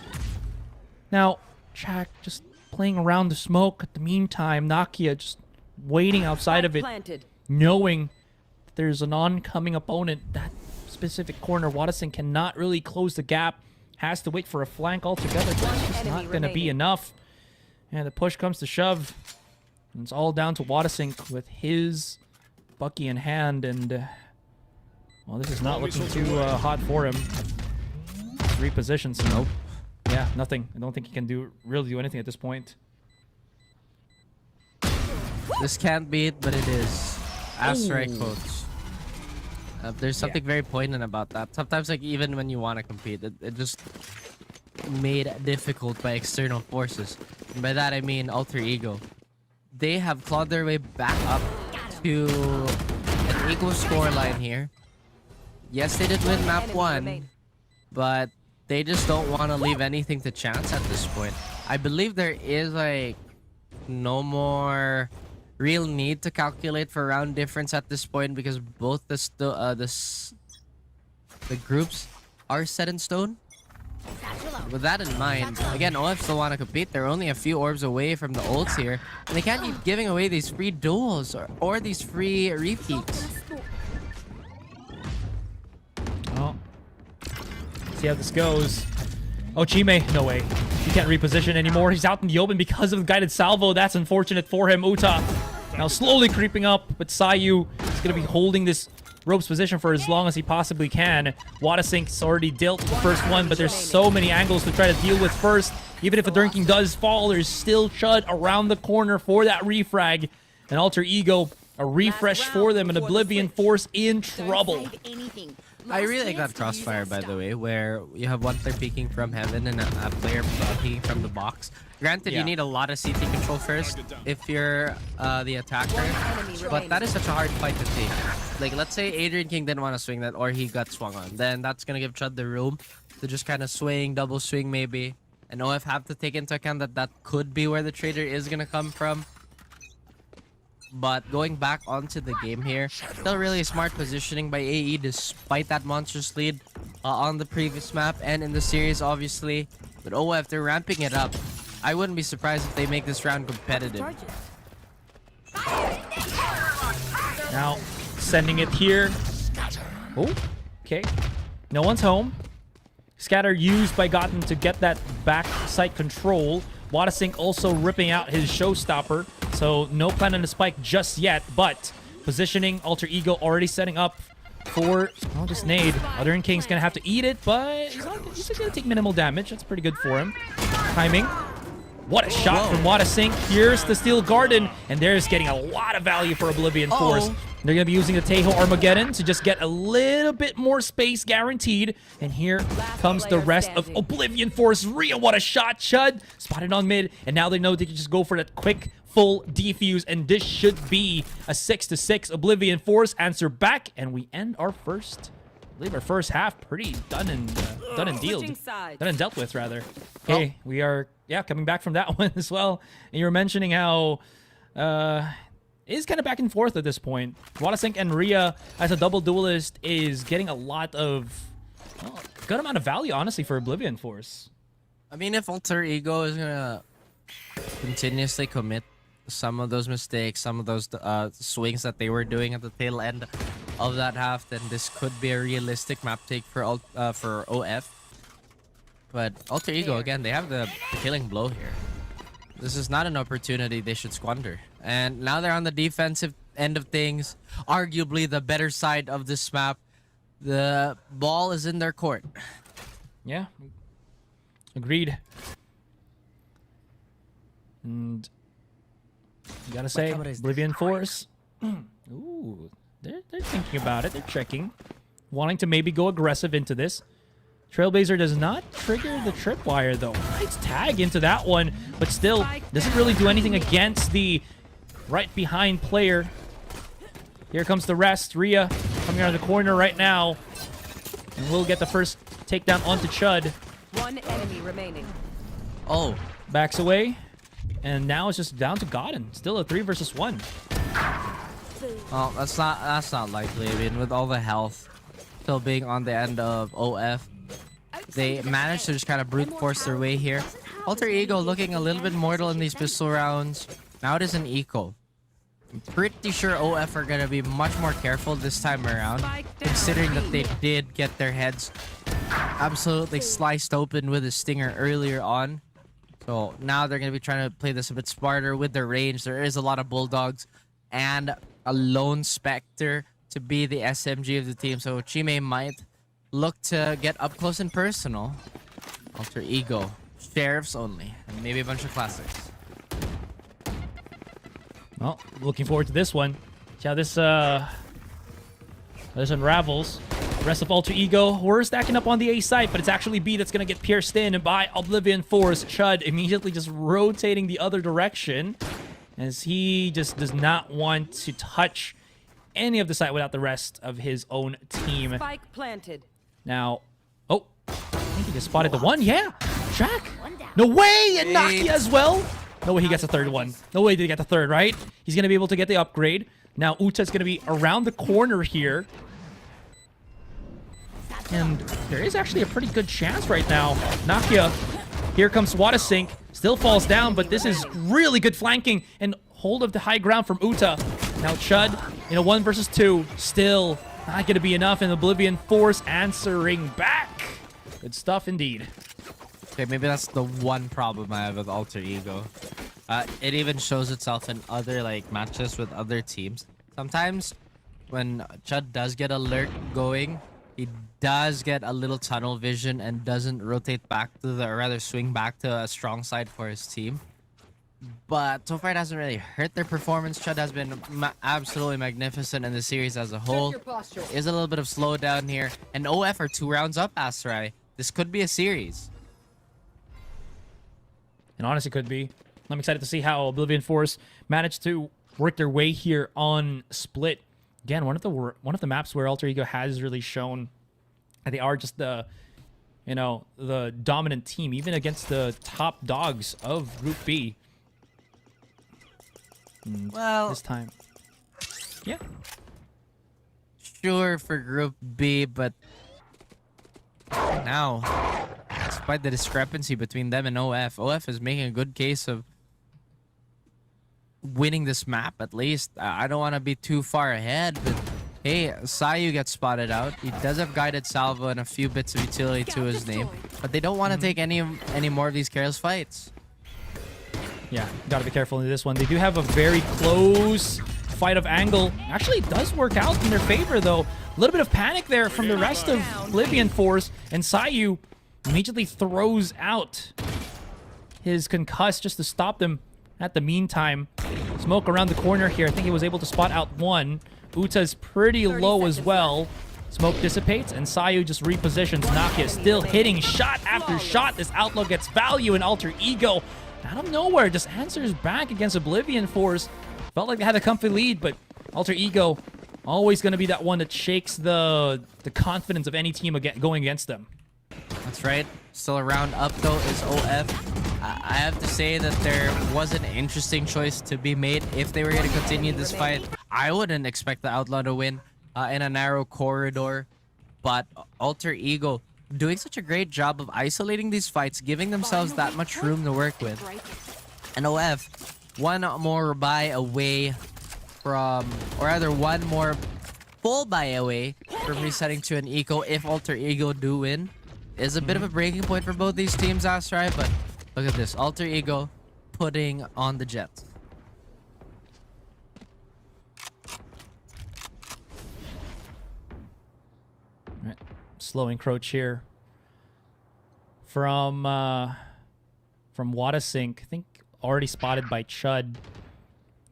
Now, Chak just playing around the smoke. At the meantime, Nakia just waiting outside of it, knowing that there's an oncoming opponent. That specific corner, Watson cannot really close the gap. Has to wait for a flank altogether, but it's just not going to be enough. And the push comes to shove. And it's all down to Watson with his Bucky in hand, and well, this is not looking too hot for him. 3 positions. Nope. Yeah, nothing. I don't think he can really do anything at this point. This can't be it, but it is. Asteroid quotes. There's something very poignant about that. Sometimes, like, even when you want to compete, it just made difficult by external forces. And by that I mean Alter Ego. They have clawed their way back up to an equal scoreline here. Yes, they did win map 1, but they just don't want to leave anything to chance at this point. I believe there is like no more real need to calculate for round difference at this point, because both the groups are set in stone. With that in mind, again, OF still want to compete. They're only a few orbs away from the ults here, and they can't keep giving away these free duels or these free repeats. Oh, see how this goes. Oh, Chime, no way. She's Can't reposition anymore. He's out in the open because of the guided salvo. That's unfortunate for him. Uta now slowly creeping up, but Sayu is going to be holding this ropes position for as long as he possibly can. Watasink's already dealt the first one, but there's so many angles to try to deal with first. Even if a Drinking does fall, there's still Chud around the corner for that refrag. An Alter Ego, a refresh for them, and Oblivion Force in trouble. I really like that crossfire, by the way, where you have one player peeking from heaven and a player peeking from the box. Granted, you need a lot of CT control first if you're the attacker, but that is such a hard fight to take. Like, let's say Adrian King didn't want to swing that, or he got swung on. Then that's going to give Chud the room to just kind of swing, double swing maybe. And OF have to take into account that that could be where the trader is going to come from. But going back onto the game here, still really smart positioning by AE despite that monstrous lead on the previous map and in the series, obviously. But OF, they're ramping it up. I wouldn't be surprised if they make this round competitive. Now, sending it here. Oh, okay. No one's home. Scatter used by Gotten to get that back site control. Watasink also ripping out his showstopper. So no plan on the spike just yet, but positioning, Alter Ego already setting up for just nade. Other King's gonna have to eat it, but he's gonna take minimal damage. That's pretty good for him. Timing. What a shot from Watasink. Here's the Steel Garden, and there's getting a lot of value for Oblivion Force. They're going to be using the Tejo Armageddon to just get a little bit more space guaranteed. And here comes the rest of Oblivion Force. Rhea, what a shot. Chud spotted on mid, and now they know they can just go for that quick full defuse, and this should be a 6-6. Oblivion Force answer back, and we end our first, I believe our first half pretty done and dealt with, rather. Okay, we are coming back from that one as well. And you were mentioning how it is kind of back and forth at this point. Watasink and Rhea as a double duelist is getting a lot of good amount of value, honestly, for Oblivion Force. I mean, if Alter Ego is gonna continuously commit some of those mistakes, some of those swings that they were doing at the tail end of that half, then this could be a realistic map take for OF. But Alter Ego, again, they have the killing blow here. This is not an opportunity they should squander. And now they're on the defensive end of things, arguably the better side of this map. The ball is in their court. Yeah, agreed. And you gotta say, Oblivion Force. Ooh, they're thinking about it. They're checking, wanting to maybe go aggressive into this. Trailblazer does not trigger the tripwire, though. It's tag into that one, but still doesn't really do anything against the right behind player. Here comes the rest. Rhea coming out of the corner right now. And we'll get the first takedown onto Chud. One enemy remaining. Oh. Backs away. And now it's just down to Godden. Still a 3 versus 1. Well, that's not likely. I mean, with all the health still being on the end of OF, they managed to just kind of brute force their way here. Alter Ego looking a little bit mortal in these pistol rounds. Now it is an eco. I'm pretty sure OF are going to be much more careful this time around, considering that they did get their heads absolutely sliced open with a stinger earlier on. So now they're going to be trying to play this a bit smarter with their range. There is a lot of Bulldogs and a lone Spectre to be the SMG of the team. So Chime might look to get up close and personal. Alter Ego, Sheriffs only, and maybe a bunch of classics. Well, looking forward to this one. See how this unravels. The rest of Alter Ego, we're stacking up on the A site, but it's actually B that's going to get pierced in by Oblivion Force. Chud immediately just rotating the other direction, as he just does not want to touch any of the site without the rest of his own team. Spike planted. Now, oh, I think he just spotted the one. Yeah, Jack. No way, and Nakia as well. No way he gets a third one. No way did he get the third, right? He's going to be able to get the upgrade. Now, Uta's going to be around the corner here. And there is actually a pretty good chance right now. Nakia, here comes Watasink. Still falls down, but this is really good flanking and hold of the high ground from Uta. Now Chud in a 1 versus 2. Still not going to be enough, and Oblivion Force answering back. Good stuff indeed. Okay, maybe that's the one problem I have with Alter Ego. It even shows itself in other like matches with other teams. Sometimes when Chud does get a lurk going, he does get a little tunnel vision and doesn't rotate back to the, or rather swing back to a strong side for his team. But so far it hasn't really hurt their performance. Chud has been absolutely magnificent in the series as a whole. Is a little bit of slowdown here. And OF are 2 rounds up, Astrai. This could be a series. And honestly, could be. I'm excited to see how Oblivion Force managed to work their way here on Split. Again, one of the maps where Alter Ego has really shown that they are just the, you know, the dominant team, even against the top dogs of Group B. Well, this time, yeah, sure for Group B, but now, despite the discrepancy between them and OF is making a good case of winning this map at least. I don't want to be too far ahead, but hey, Sayu gets spotted out. He does have guided salvo and a few bits of utility to his name, but they don't want to take any more of these careless fights. Yeah, gotta be careful in this one. They do have a very close fight of angle. Actually, it does work out in their favor, though. A little bit of panic there from the rest of Oblivion Force, and Sayu immediately throws out his concuss just to stop them. At the meantime, smoke around the corner here. I think he was able to spot out one. Uta's pretty low as well. Smoke dissipates, and Sayu just repositions. Nakia still hitting shot after shot. This outlook gets value in Alter Ego. Out of nowhere, just answers back against Oblivion Force. Felt like they had a comfy lead, but Alter Ego always going to be that one that shakes the confidence of any team going against them. That's right. Still a round up, though, is OF. I have to say that there was an interesting choice to be made if they were going to continue this fight. I wouldn't expect the Outlaw to win in a narrow corridor, but Alter Ego doing such a great job of isolating these fights, giving themselves that much room to work with. And OF, one more buy away from, or rather one more full buy away from resetting to an eco if Alter Ego do win. Is a bit of a breaking point for both these teams, Astrai, but look at this. Alter Ego putting on the Jets. Right. Slow encroach here from Watasink. I think already spotted by Chud.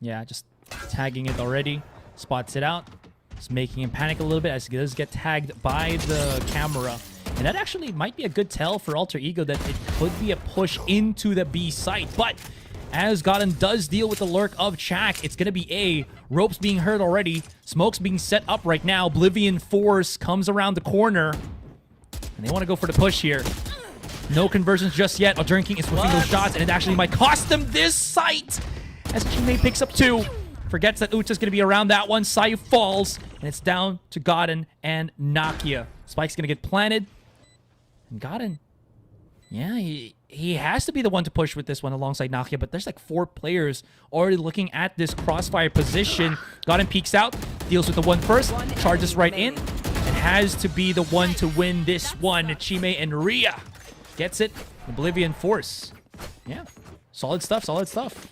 Yeah, just tagging it already. Spots it out. Just making him panic a little bit as he does get tagged by the camera. And that actually might be a good tell for Alter Ego that it could be a push into the B site. But as Godin does deal with the lurk of Chak, it's going to be A. Ropes being heard already. Smoke's being set up right now. Oblivion Force comes around the corner. And they want to go for the push here. No conversions just yet. King is whiffing those shots, and it actually might cost them this site. As Chimei picks up 2. Forgets that Uta's going to be around that one. Sayu falls, and it's down to Godin and Nakia. Spike's going to get planted. And Godin, yeah, he has to be the one to push with this one alongside Nakia, but there's like 4 players already looking at this crossfire position. Godin peeks out, deals with the one first, charges right in, and has to be the one to win this one. Chimei and Rhea gets it. Oblivion Force. Yeah, solid stuff, solid stuff.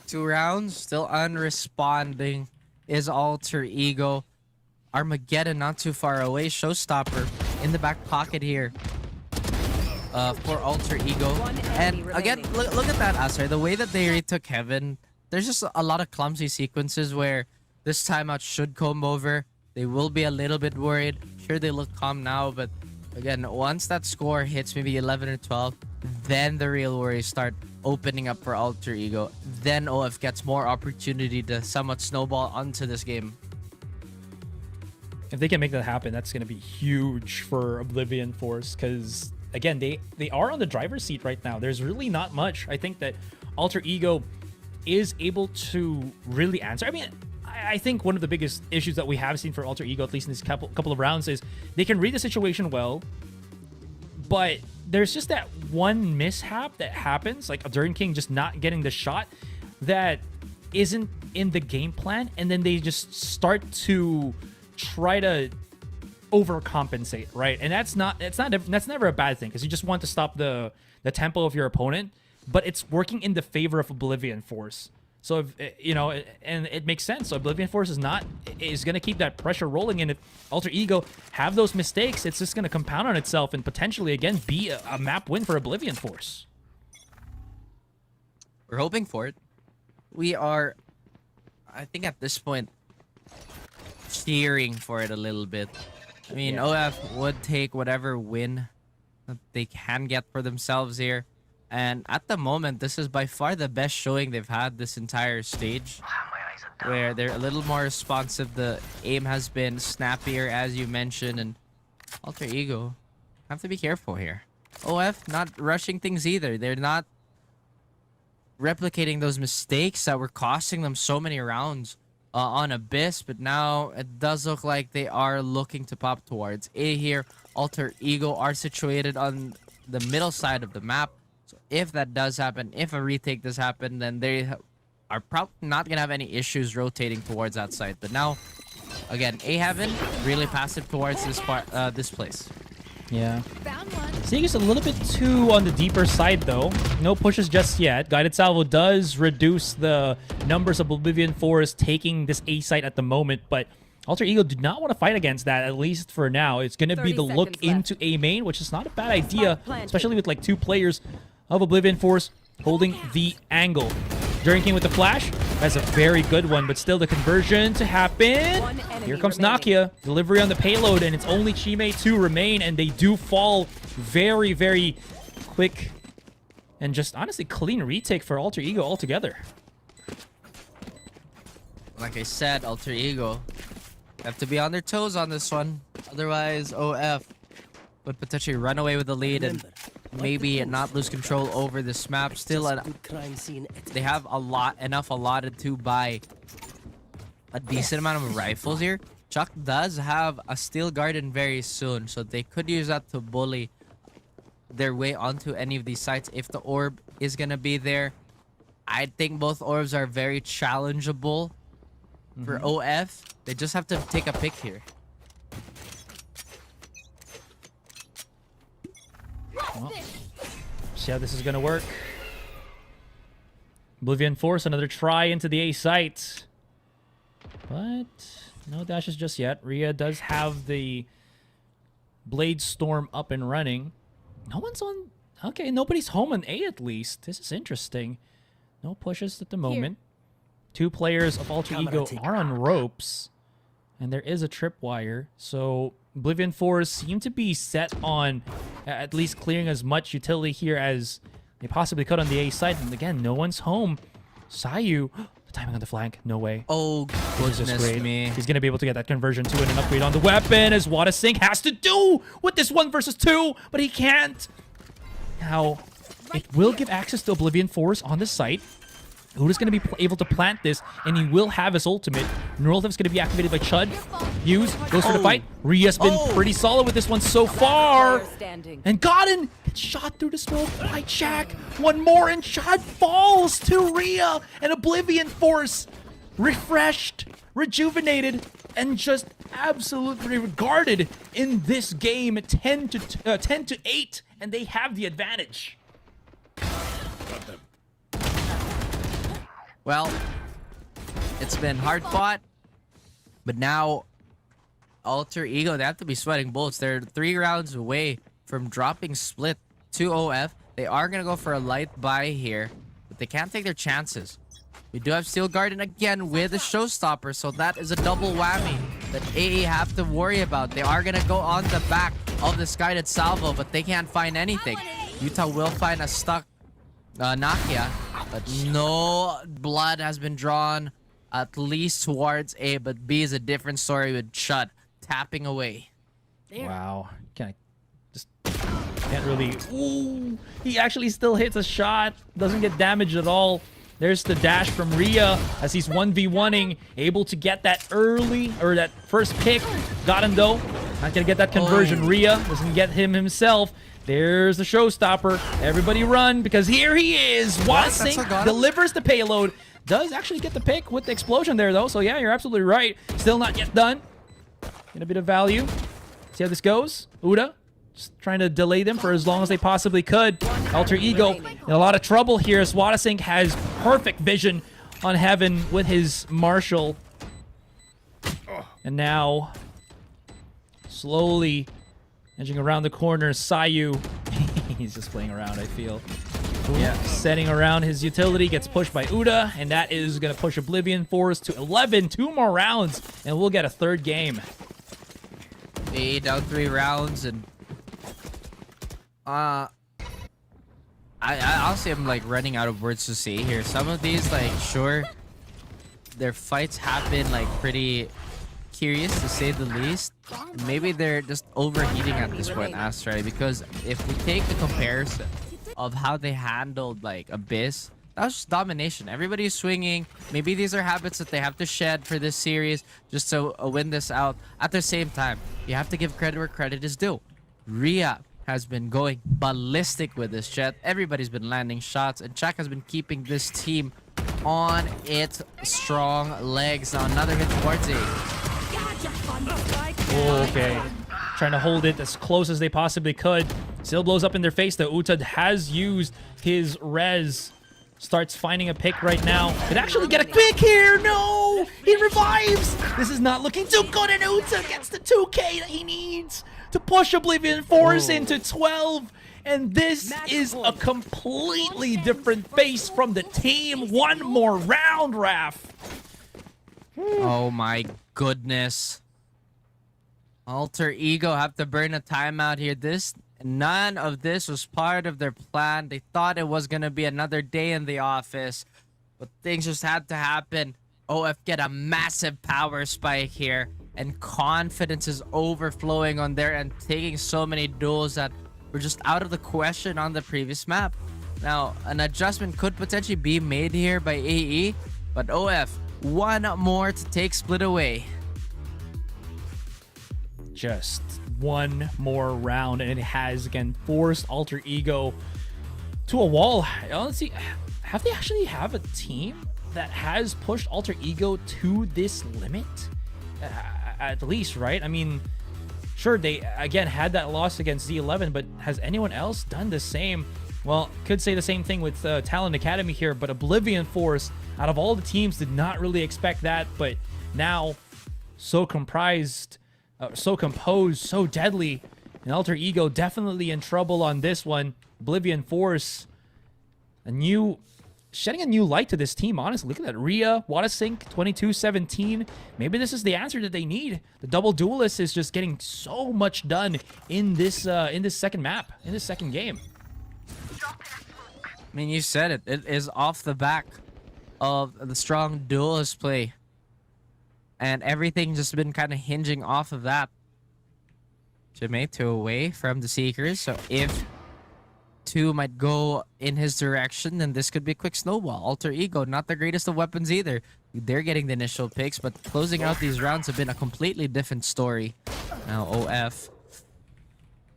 2 rounds, still unresponding is Alter Ego. Armageddon not too far away. Showstopper in the back pocket here for Alter Ego. And again, look at that, Asar. The way that they retook Heaven, there's just a lot of clumsy sequences where this timeout should come over. They will be a little bit worried. Sure, they look calm now, but again, once that score hits maybe 11 or 12, then the real worries start opening up for Alter Ego. Then OF gets more opportunity to somewhat snowball onto this game. If they can make that happen, that's going to be huge for Oblivion Force because, again, they are on the driver's seat right now. There's really not much. I think that Alter Ego is able to really answer. I mean, I think one of the biggest issues that we have seen for Alter Ego, at least in this couple of rounds, is they can read the situation well, but there's just that one mishap that happens, like King just not getting the shot that isn't in the game plan, and then they just start to try to overcompensate, right? And that's never a bad thing, because you just want to stop the tempo of your opponent, but it's working in the favor of Oblivion Force. So if, you know, and it makes sense. So Oblivion Force is going to keep that pressure rolling, and if Alter Ego have those mistakes, it's just going to compound on itself and potentially again be a map win for Oblivion Force. We're hoping for it. We are, I think at this point, cheering for it a little bit. I mean, OF would take whatever win that they can get for themselves here. And at the moment, this is by far the best showing they've had this entire stage, where they're a little more responsive. The aim has been snappier, as you mentioned, and Alter Ego have to be careful here. OF not rushing things either. They're not replicating those mistakes that were costing them so many rounds on Abyss, but now it does look like they are looking to pop towards A here. Alter Ego are situated on the middle side of the map. So if that does happen, if a retake does happen, then they are probably not going to have any issues rotating towards that side. But now, again, A Heaven really passive towards this part, this place. Yeah. Found one. Seeing is a little bit too on the deeper side, though. No pushes just yet. Guided Salvo does reduce the numbers of Oblivion Force taking this A site at the moment, but Alter Ego do not want to fight against that, at least for now. It's going to be the look into A main, which is not a bad idea, especially with like 2 players of Oblivion Force holding the angle. During King with the flash, that's a very good one, but still the conversion to happen. Here comes Nakia, delivery on the payload, and it's only Chimei 2 remain, and they do fall very, very quick and just honestly clean retake for Alter Ego altogether. Like I said, Alter Ego have to be on their toes on this one. Otherwise, OF would potentially run away with the lead and maybe not lose control over this map. Still, they have enough allotted to buy a decent amount of rifles here. Chuck does have a steel garden very soon, so they could use that to bully their way onto any of these sites if the orb is gonna be there. I think both orbs are very challengeable for OF. They just have to take a pick here. Well, see how this is going to work. Oblivion Force, another try into the A site. But no dashes just yet. Rhea does have the Blade Storm up and running. No one's on... Okay, nobody's home on A at least. This is interesting. No pushes at the moment. 2 players of Alter Ego are on ropes. And there is a tripwire. So Oblivion Force seem to be set on at least clearing as much utility here as they possibly could on the A side. And again, no one's home. Sayu, the timing on the flank, no way. Oh, goodness me. He's going to be able to get that conversion to it and upgrade on the weapon, as Wada Sink has to do with this 1 versus 2, but he can't. Now, it will give access to Oblivion Force on the site. Huda's going to be able to plant this, and he will have his ultimate. Neuraltive's going to be activated by Chud. Hughes goes for the fight. Rhea's been pretty solid with this one so far. And Godin gets shot through the smoke by Jack. One more, and Chud falls to Rhea. And Oblivion Force, refreshed, rejuvenated, and just absolutely regarded in this game. 10 to 8, and they have the advantage. Well, it's been hard fought, but now Alter Ego, they have to be sweating bullets. They're 3 rounds away from dropping split to OF. They are going to go for a light buy here, but they can't take their chances. We do have Steel Garden again with a showstopper, so that is a double whammy that AE have to worry about. They are going to go on the back of this guided salvo, but they can't find anything. Utah will find a stuck Nakia, but no blood has been drawn, at least towards A, but B is a different story with Chud tapping away. Wow. Can't really... Ooh, he actually still hits a shot. Doesn't get damaged at all. There's the dash from Rhea as he's 1v1ing, able to get that early, or that first pick. Got him though. Not gonna get that conversion. Rhea doesn't get him himself. There's the showstopper. Everybody run, because here he is. Wasink delivers the payload. Does actually get the pick with the explosion there, though. So, yeah, you're absolutely right. Still not yet done. Get a bit of value. See how this goes? Uda just trying to delay them for as long as they possibly could. Alter Ego in a lot of trouble here as Wadasink has perfect vision on Heaven with his Marshall. And now, slowly edging around the corner, Sayu. He's just playing around, I feel. Yeah. Setting around his utility, gets pushed by Uda, and that is going to push Oblivion Force to 11. 2 more rounds, and we'll get a third game. Down 3 rounds, and honestly, I'm like running out of words to say here. Some of these, like, sure, their fights have been like pretty curious to say the least. Maybe they're just overheating at this point, Astray, because if we take the comparison of how they handled like Abyss, that was just domination. Everybody's swinging. Maybe these are habits that they have to shed for this series just to win this out. At the same time, you have to give credit where credit is due. Rhea has been going ballistic with this Jet. Everybody's been landing shots, and Chak has been keeping this team on its strong legs. Now another hit towards A. Okay. Trying to hold it as close as they possibly could. Still blows up in their face. The Utad has used his res. Starts finding a pick right now. Could actually get a pick here. No! He revives! This is not looking too good, and Utad gets the 2K that he needs to push Oblivion Force into 12. And this is a completely different face from the team. One more round, Raph. Oh my goodness. Alter Ego have to burn a timeout here. None of this was part of their plan. They thought it was going to be another day in the office, but things just had to happen. OF get a massive power spike here, and confidence is overflowing on their end, taking so many duels that were just out of the question on the previous map. Now, an adjustment could potentially be made here by AE, but OF, one more to take split away. Just one more round, and it has again forced Alter Ego to a wall. Honestly, have they actually have a team that has pushed Alter Ego to this limit? At least, right? I mean, sure, they again had that loss against Z11, but has anyone else done the same? Well, could say the same thing with Talent Academy here, but Oblivion Force, out of all the teams, did not really expect that, but now so comprised, so composed, so deadly, and Alter Ego definitely in trouble on this one. Oblivion Force, shedding a new light to this team, honestly. Look at that. Rhea, Wadasink, 22-17. Maybe this is the answer that they need. The double duelist is just getting so much done in this second map, in this second game. I mean, you said it. It is off the back of the strong duelist play. And everything just been kind of hinging off of that. Jimmy, 2 away from the Seekers. So if 2 might go in his direction, then this could be a quick snowball. Alter Ego, not the greatest of weapons either. They're getting the initial picks, but closing out these rounds have been a completely different story. Now OF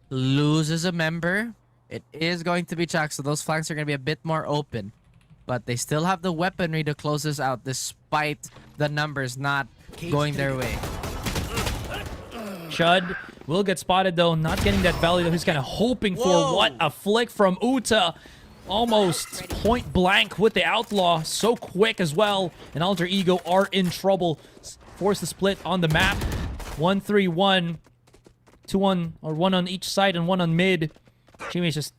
loses a member. It is going to be Chak, so those flanks are going to be a bit more open. But they still have the weaponry to close this out, despite the numbers not going their way. Chud will get spotted, though. Not getting that value that he's kind of hoping for. What a flick from Uta. Almost point blank with the Outlaw. So quick as well. And Alter Ego are in trouble. Force the split on the map. 1-3-1. 2-1, or 1 on each side and 1 on mid. Jimmy is just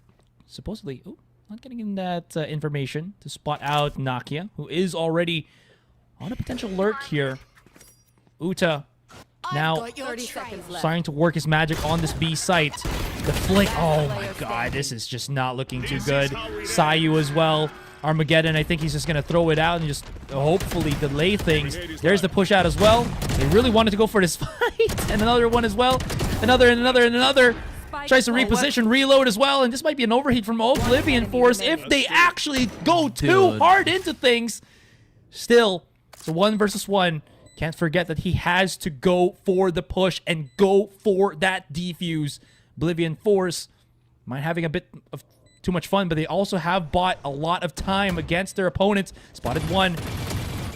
supposedly not getting in that information to spot out Nakia, who is already on a potential lurk here. Uta now starting to work his magic on this B site. The flick, oh my god, this is just not looking too good. Sayu as well. Armageddon, I think he's just going to throw it out and just hopefully delay things. There's the push out as well. They really wanted to go for this fight. And another one as well. Another and another and another. Tries to reposition, reload as well, and this might be an overheat from Oblivion Force if they actually go too hard into things. Still, it's a 1 versus 1. Can't forget that he has to go for the push and go for that defuse. Oblivion Force might having a bit of too much fun, but they also have bought a lot of time against their opponents. Spotted 1.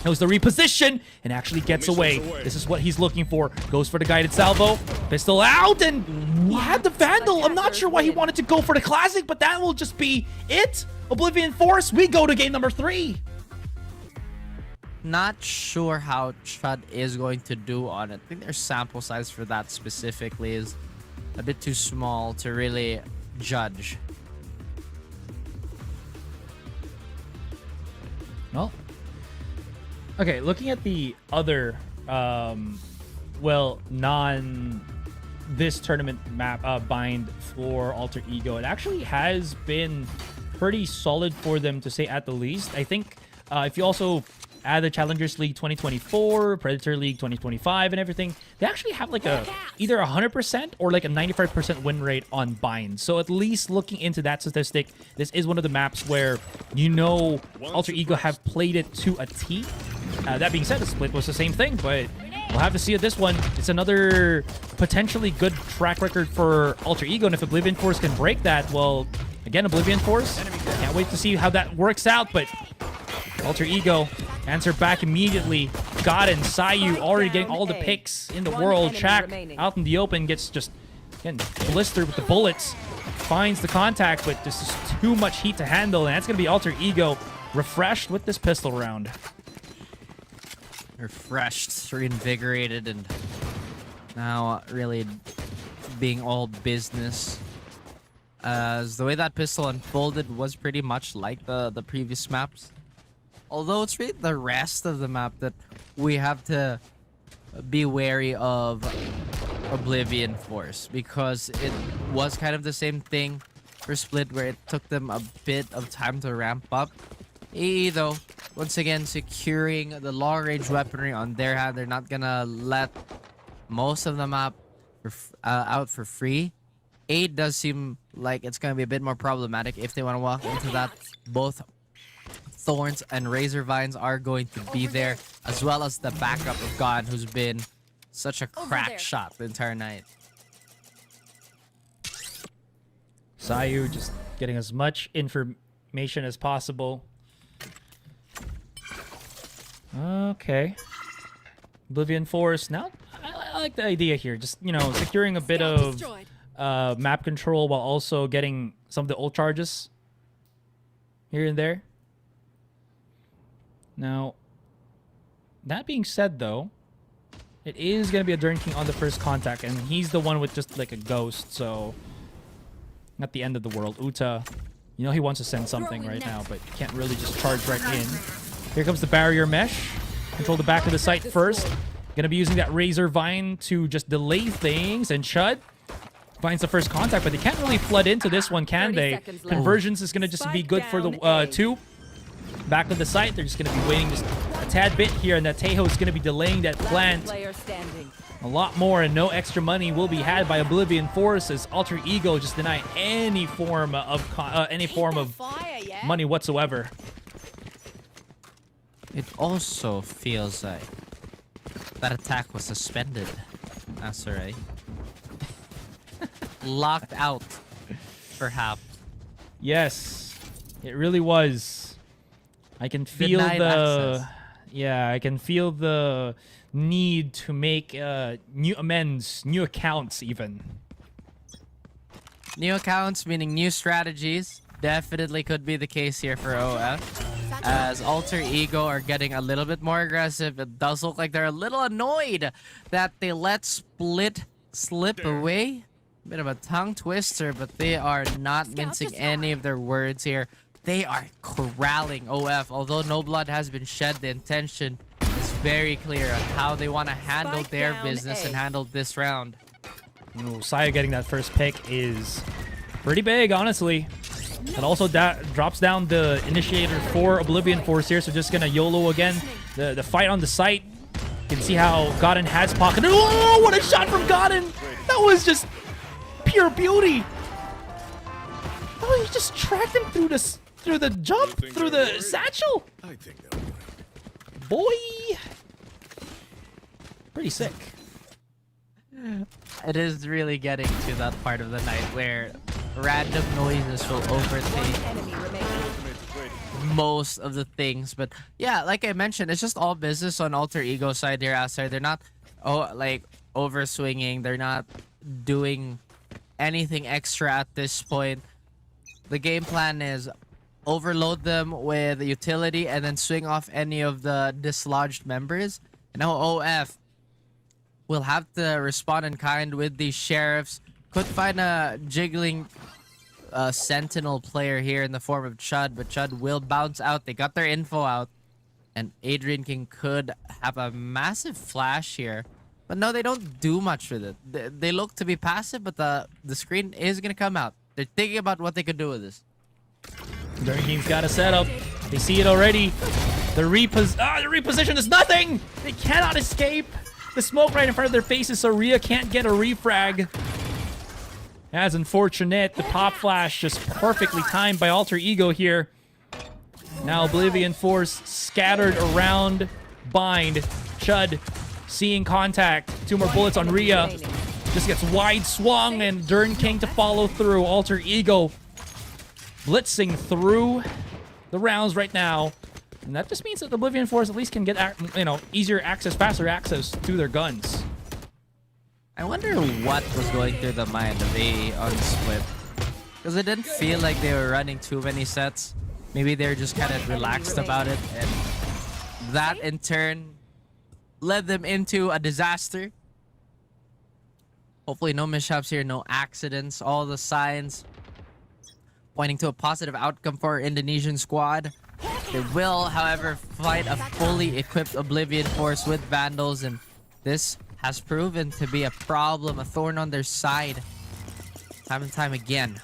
Knows the reposition and actually gets away. This is what he's looking for. Goes for the guided salvo. Pistol out, and he had the Vandal. I'm not sure why he wanted to go for the classic, but that will just be it. Oblivion Force, we go to game number 3. Not sure how Chud is going to do on it. I think their sample size for that specifically is a bit too small to really judge. Well, okay, looking at the other, well, this tournament map bind for Alter Ego, it actually has been pretty solid for them, to say at the least. I think if you also add the Challengers League 2024, Predator League 2025, and everything, they actually have like a either 100% or like a 95% win rate on bind. So at least looking into that statistic, this is one of the maps where you know Alter Ego have played it to a T. That being said, the split was the same thing, but we'll have to see at this one. It's another potentially good track record for Alter Ego, and if Oblivion Force can break that, well, again, Oblivion Force, can't wait to see how that works out, but Alter Ego answer back immediately. Got it, and Sayu already getting all the picks in the world. Shaq out in the open gets just getting blistered with the bullets. Finds the contact, but this is too much heat to handle, and that's going to be Alter Ego refreshed with this pistol round. Refreshed, reinvigorated, and now really being all business. As the way that pistol unfolded was pretty much like the previous maps. Although it's really the rest of the map that we have to be wary of Oblivion Force, because it was kind of the same thing for Split, where it took them a bit of time to ramp up. AE though, once again, securing the long-range weaponry on their hand. They're not gonna let most of the map out for free. A does seem like it's gonna be a bit more problematic if they want to walk into that. Both Thorns and Razor Vines are going to be there, as well as the backup of God, who's been such a crack shot the entire night. Sayu just getting as much information as possible. Okay. Oblivion Force. Now, I like the idea here. Just, you know, securing a bit of map control while also getting some of the ult charges here and there. Now, that being said, though, it is going to be a Dern King on the first contact, and he's the one with just like a ghost, so not the end of the world. Uta, you know he wants to send something right now, but can't really just charge right in. Here comes the barrier mesh. Control the back of the site first. Going to be using that Razor Vine to just delay things, and Chud finds the first contact, but they can't really flood into this one, can they? Conversions is going to just be good for the two. Back of the site, they're just going to be waiting just a tad bit here, and that Tejo is going to be delaying that plant a lot more, and no extra money will be had by Oblivion Force as Alter Ego just deny any form of money whatsoever. It also feels like that attack was suspended. That's alright. Locked out, perhaps. Yes, it really was. I can feel I can feel the need to make new amends, new accounts even. New accounts meaning new strategies. Definitely could be the case here for OF. As Alter Ego are getting a little bit more aggressive, it does look like they're a little annoyed that they let Split slip away. Bit of a tongue twister, but they are not mincing any of their words here. They are corralling OF. Although no blood has been shed, the intention is very clear on how they want to handle their business and handle this round. Ooh, Saya getting that first pick is pretty big, honestly. It also drops down the initiator for Oblivion Force here, so just gonna YOLO again. The fight on the site. You can see how Godin has pocketed. Oh, what a shot from Godin! That was just pure beauty. Oh, he just tracked him through the jump, through the satchel. I think they'll win. Boy, pretty sick. It is really getting to that part of the night where random noises will overtake most of the things. But yeah, like I mentioned, it's just all business on Alter Ego side here, Aster. They're not like over swinging. They're not doing anything extra at this point. The game plan is overload them with utility and then swing off any of the dislodged members. And now OF will have to respond in kind with these sheriffs. Could find a jiggling Sentinel player here in the form of Chud, but Chud will bounce out. They got their info out, and Adrian King could have a massive flash here. But no, they don't do much with it. They look to be passive, but the screen is going to come out. They're thinking about what they could do with this. Darren King's got a setup. They see it already. The reposition is nothing! They cannot escape. The smoke right in front of their faces, so Rhea can't get a refrag. That's unfortunate. The pop flash just perfectly timed by Alter Ego here. Now Oblivion Force scattered around Bind. Chud seeing contact. 2 more bullets on Rhea. Just gets wide swung and Dern King to follow through. Alter Ego blitzing through the rounds right now. And that just means that the Oblivion Force at least can get, easier access, faster access to their guns. I wonder what was going through the mind of A on split. Because it didn't feel like they were running too many sets. Maybe they were just kind of relaxed about it. And that in turn led them into a disaster. Hopefully no mishaps here, no accidents. All the signs pointing to a positive outcome for our Indonesian squad. They will, however, fight a fully equipped Oblivion Force with Vandals, and this has proven to be a problem, a thorn on their side. Time and time again.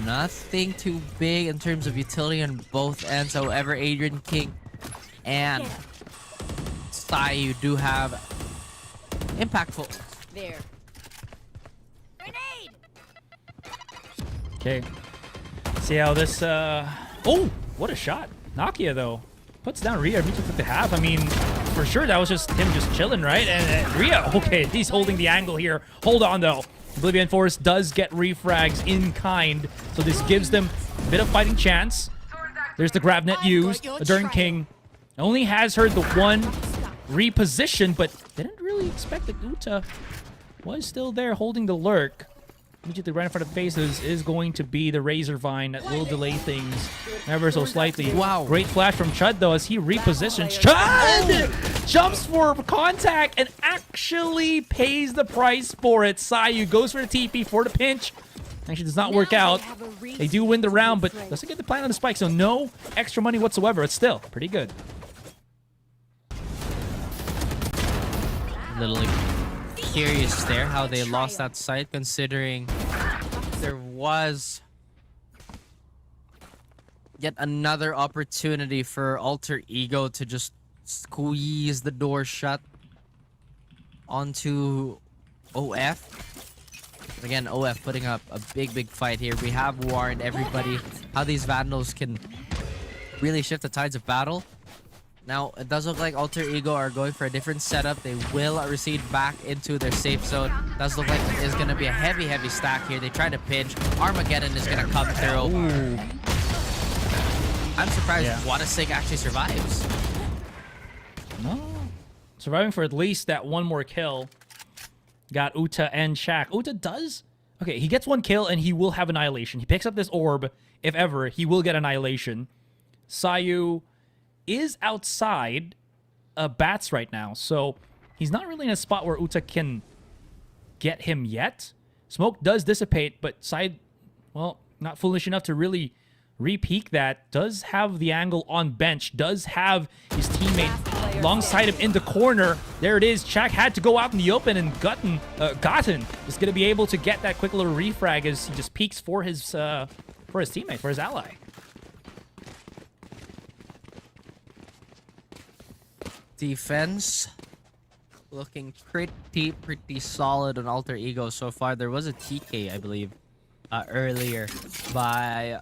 Nothing too big in terms of utility on both ends. However, Adrian King and Sayu do have impactful. There. Grenade! Okay. See how this, Oh! What a shot. Nakia, though, puts down Rhea immediately with the half. I mean, for sure, that was just him just chilling, right? And Rhea, okay, he's holding the angle here. Hold on, though. Oblivion Force does get refrags in kind, so this gives them a bit of fighting chance. There's the grab net used. Dern King only has heard the one reposition, but didn't really expect that Uta was still there holding the lurk. Immediately right in front of faces is going to be the Razor Vine that will delay things ever so slightly. Wow. Great flash from Chud, though, as he repositions. Chud jumps for contact and actually pays the price for it. Sayu goes for the TP for the pinch. Actually does not work out. They do win the round, but doesn't get the plant on the spike, so no extra money whatsoever. It's still pretty good. Little curious there how they lost that site, considering there was yet another opportunity for Alter Ego to just squeeze the door shut onto OF. Again, OF putting up a big fight here. We have warned everybody how these Vandals can really shift the tides of battle. Now, it does look like Alter Ego are going for a different setup. They will recede back into their safe zone. Does look like it is going to be a heavy stack here. They try to pinch. Armageddon is going to come through. Ooh. I'm surprised Wadasig actually survives. No. Surviving for at least that one more kill. Got Uta and Shaq. Uta does... Okay, he gets one kill and he will have Annihilation. He picks up this orb. If ever, he will get Annihilation. Sayu is outside bats right now, so he's not really in a spot where Uta can get him yet. Smoke does dissipate, but Side, well, not foolish enough to really re-peek that. Does have the angle on bench, does have his teammate alongside him in the corner. There it is. Chak had to go out in the open, and Gotten is going to be able to get that quick little refrag as he just peeks for his teammate, for his ally. Defense looking pretty solid on Alter Ego so far. There was a TK, I believe, earlier by,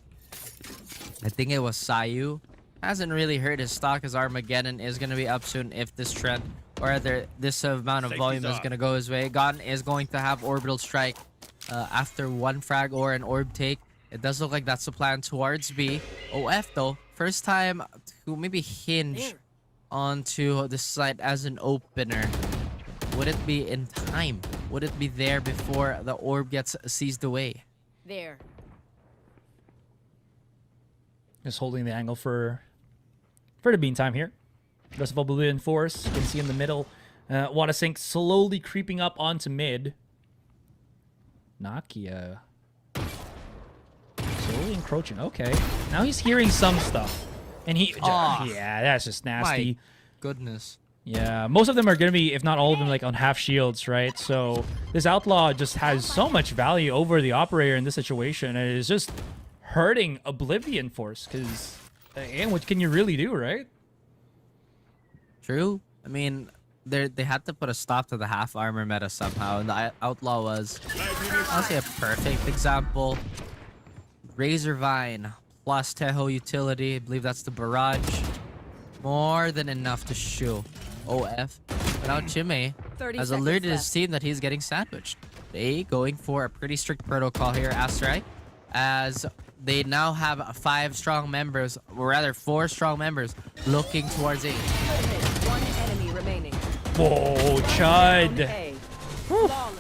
I think it was Sayu. Hasn't really hurt his stock, as Armageddon is going to be up soon if this trend or rather this amount of volume is going to go his way. Gon is going to have Orbital Strike after one frag or an orb take. It does look like that's the plan towards B. OF though, first time to maybe hinge onto the site as an opener. Would it be in time? Would it be there before the orb gets seized away? There. Just holding the angle for the meantime here. Rest of Oblivion Force, you can see in the middle. Watasink slowly creeping up onto mid. Nakia slowly encroaching. Okay, now he's hearing some stuff, and yeah, that's just nasty. My goodness. Yeah, most of them are gonna be, if not all of them, like on half shields, right? So this outlaw just has so much value over the operator in this situation, and it is just hurting Oblivion Force. Because, and what can you really do, right? True. I mean, they had to put a stop to the half armor meta somehow, and the outlaw was honestly a perfect example. Razor Vine plus Teho utility. I believe that's the barrage. More than enough to shoot OF. But now Chime 30 has seconds alerted his left. team that he's getting sandwiched. They going for a pretty strict protocol here, Astray, as they now have 5 strong members, or rather 4 strong members, looking towards A. One enemy remaining. Whoa, Chud. A. Flawless.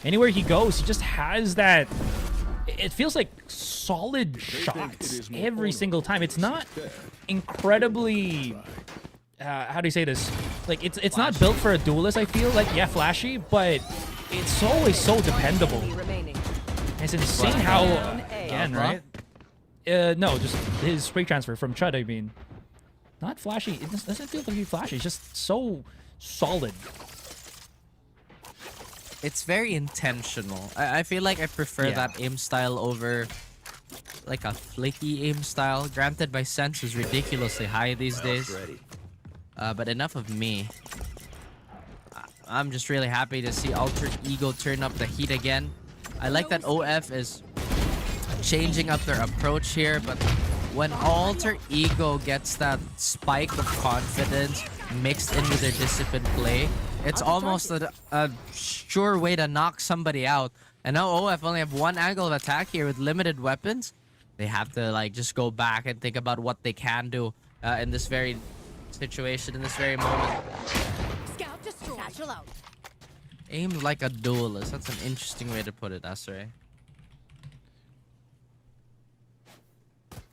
Anywhere he goes, he just has that. It feels like solid it shots is more every honorable single time. It's not There. incredibly. How do you say this? Like it's not built for a duelist. I feel like, yeah, flashy, but it's always so dependable. Enemy remaining. It's insane how Down A. again, right? No, just his spray transfer from Chud. I mean, not flashy. It doesn't feel to be flashy. It's just so solid. It's very intentional. I feel like I prefer that aim style over like a flaky aim style. Granted, my sense is ridiculously high these days. But enough of me. I'm just really happy to see Alter Ego turn up the heat again. I like that OF is changing up their approach here, but when Alter Ego gets that spike of confidence mixed in with their disciplined play, it's almost a sure way to knock somebody out. And now OF only have one angle of attack here with limited weapons. They have to like just go back and think about what they can do in this very situation, in this very moment. Scout destroyed. Satchel out. Aim like a duelist. That's an interesting way to put it, Asre.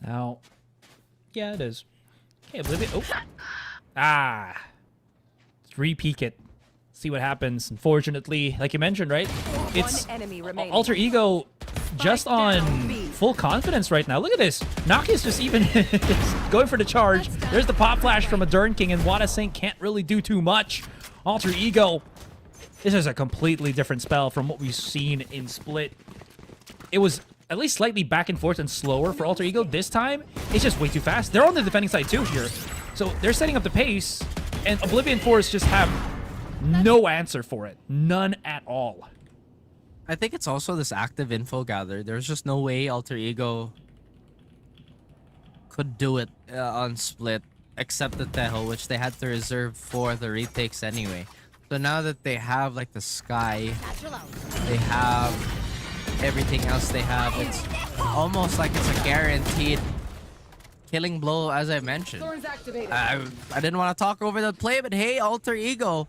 Now, yeah, it is. Okay, Oblivion. Oh. Ah. Let's re-peek it. See what happens. Unfortunately, like you mentioned, right? It's One enemy remaining. Alter Ego just down on B. full confidence right now. Look at this. Naki's just even going for the charge. There's the pop flash from a Dern King, and Watasink can't really do too much. Alter Ego. This is a completely different spell from what we've seen in Split. It was at least slightly back and forth and slower for Alter Ego. This time, it's just way too fast. They're on the defending side too here. So they're setting up the pace, and Oblivion Force just have no answer for it. None at all. I think it's also this active info gather. There's just no way Alter Ego could do it on Split, except the Teho, which they had to reserve for the retakes anyway. So now that they have like the sky, Satchel out. they have everything else they have, it's almost like it's a guaranteed killing blow, as I mentioned. Thorns activated. I didn't want to talk over the play, but hey, Alter Ego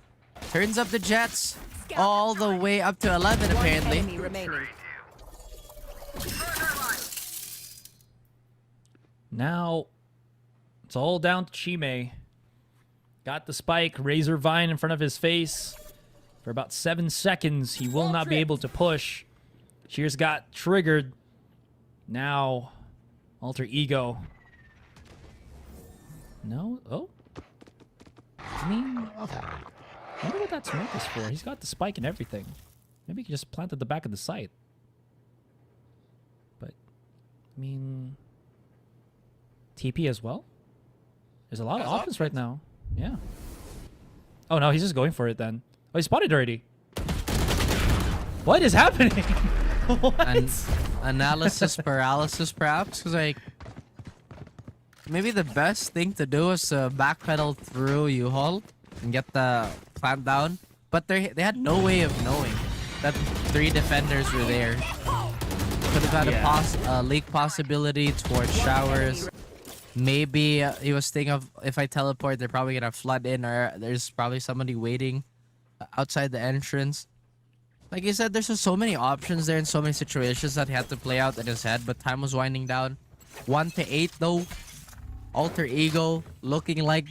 turns up the jets all the way up to 11 One apparently. enemy remaining. Now, it's all down to Chime. Got the spike, Razor Vine in front of his face. For about 7 seconds, he will not be able to push. Cheers got triggered. Now, Alter Ego. No? Oh. I mean, I wonder what that smoke is for. He's got the spike and everything. Maybe he could just plant at the back of the site. But, I mean, TP as well? There's a lot of options right now. Yeah. Oh, no, he's just going for it then. Oh, he spotted already. What is happening? What? Analysis paralysis, perhaps? Because, like, maybe the best thing to do is backpedal through U-Haul and get the plant down. But they had no way of knowing that 3 defenders were there. could have had Yeah. a leak possibility towards showers. Maybe he was thinking of, if I teleport, they're probably gonna flood in, or there's probably somebody waiting outside the entrance. Like you said, there's just so many options there and so many situations that he had to play out in his head, but time was winding down. 1-8 though. Alter Ego looking like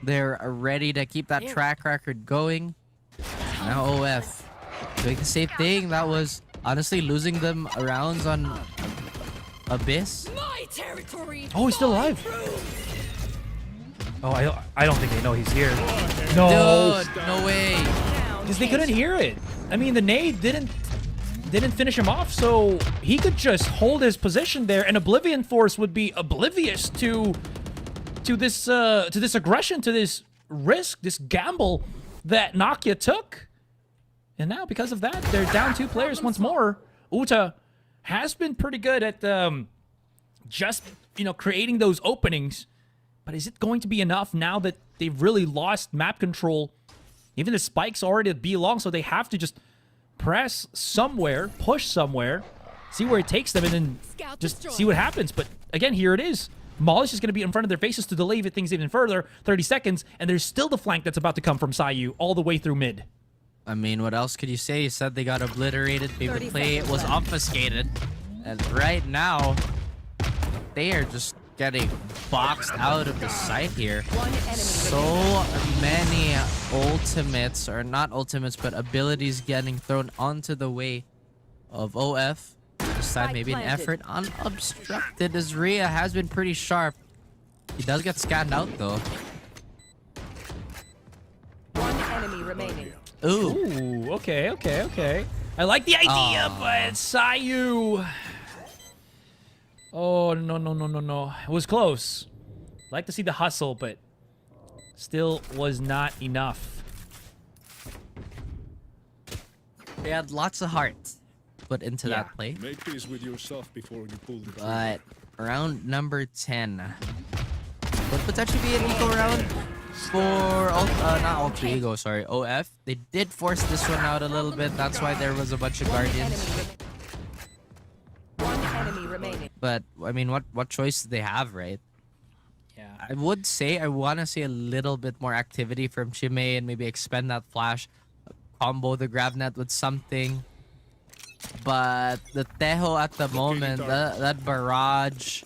they're ready to keep that track record going. Now OF doing the same thing. That was honestly losing them rounds on Abyss. My territory. Oh, he's still alive. Oh, I don't think they know he's here. No, Dude, no way. because they couldn't hear it. I mean, the nade didn't finish him off, so he could just hold his position there, and Oblivion Force would be oblivious to this aggression, to this risk, this gamble that Nokia took. And now, because of that, they're down 2 players once more. Uta has been pretty good at just, creating those openings. But is it going to be enough now that they've really lost map control? Even the spike's already at B long, so they have to just press somewhere, push somewhere, see where it takes them, and then Scout just destroyed. see what happens. But again, here it is. Molish is going to be in front of their faces to delay things even further. 30 seconds, and there's still the flank that's about to come from Sayu all the way through mid. I mean, what else could you say? You said they got obliterated. Maybe the 30 play seconds was left. obfuscated. And right now, they are just getting boxed out of the site here. One enemy So remaining. many ultimates, or not ultimates, but abilities getting thrown onto the way of OF. This time, Spike maybe an planted. effort unobstructed, as Rhea has been pretty sharp. He does get scanned out, though. One enemy remaining. Ooh. Ooh, okay. I like the idea, but Sayu. Oh, no. It was close. Like to see the hustle, but still was not enough. They had lots of heart put into Yeah. that play. Make peace with yourself before you pull the trigger. But round number 10 would potentially be an eco round for not Alter Ego, sorry, OF. They did force this one out a little bit. That's why there was a bunch of guardians. One enemy remaining. But I mean, what choice do they have, right? Yeah. I would say I want to see a little bit more activity from Chime and maybe expend that flash, combo the grab net with something. But the Tejo at the moment, that barrage,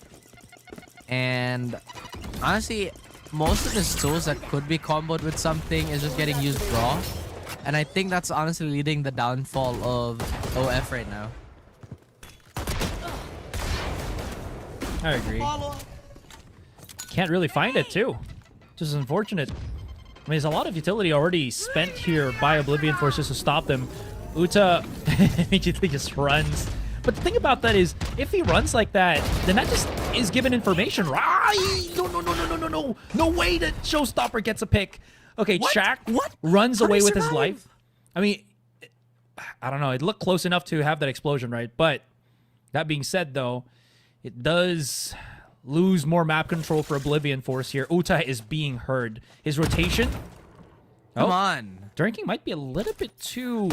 and honestly, most of his tools that could be comboed with something is just getting used raw. And I think that's honestly leading the downfall of OF right now. I agree. Can't really find it, too. Just unfortunate. I mean, there's a lot of utility already spent here by Oblivion Force just to stop them. Uta immediately just runs. But the thing about that is, if he runs like that, then that just is given information. Right? No. No way that Showstopper gets a pick. Okay, Shaq runs away with his life. I mean, I don't know. It looked close enough to have that explosion, right? But that being said, though, it does lose more map control for Oblivion Force here. Uta is being heard. His rotation. Come on. Drinking might be a little bit too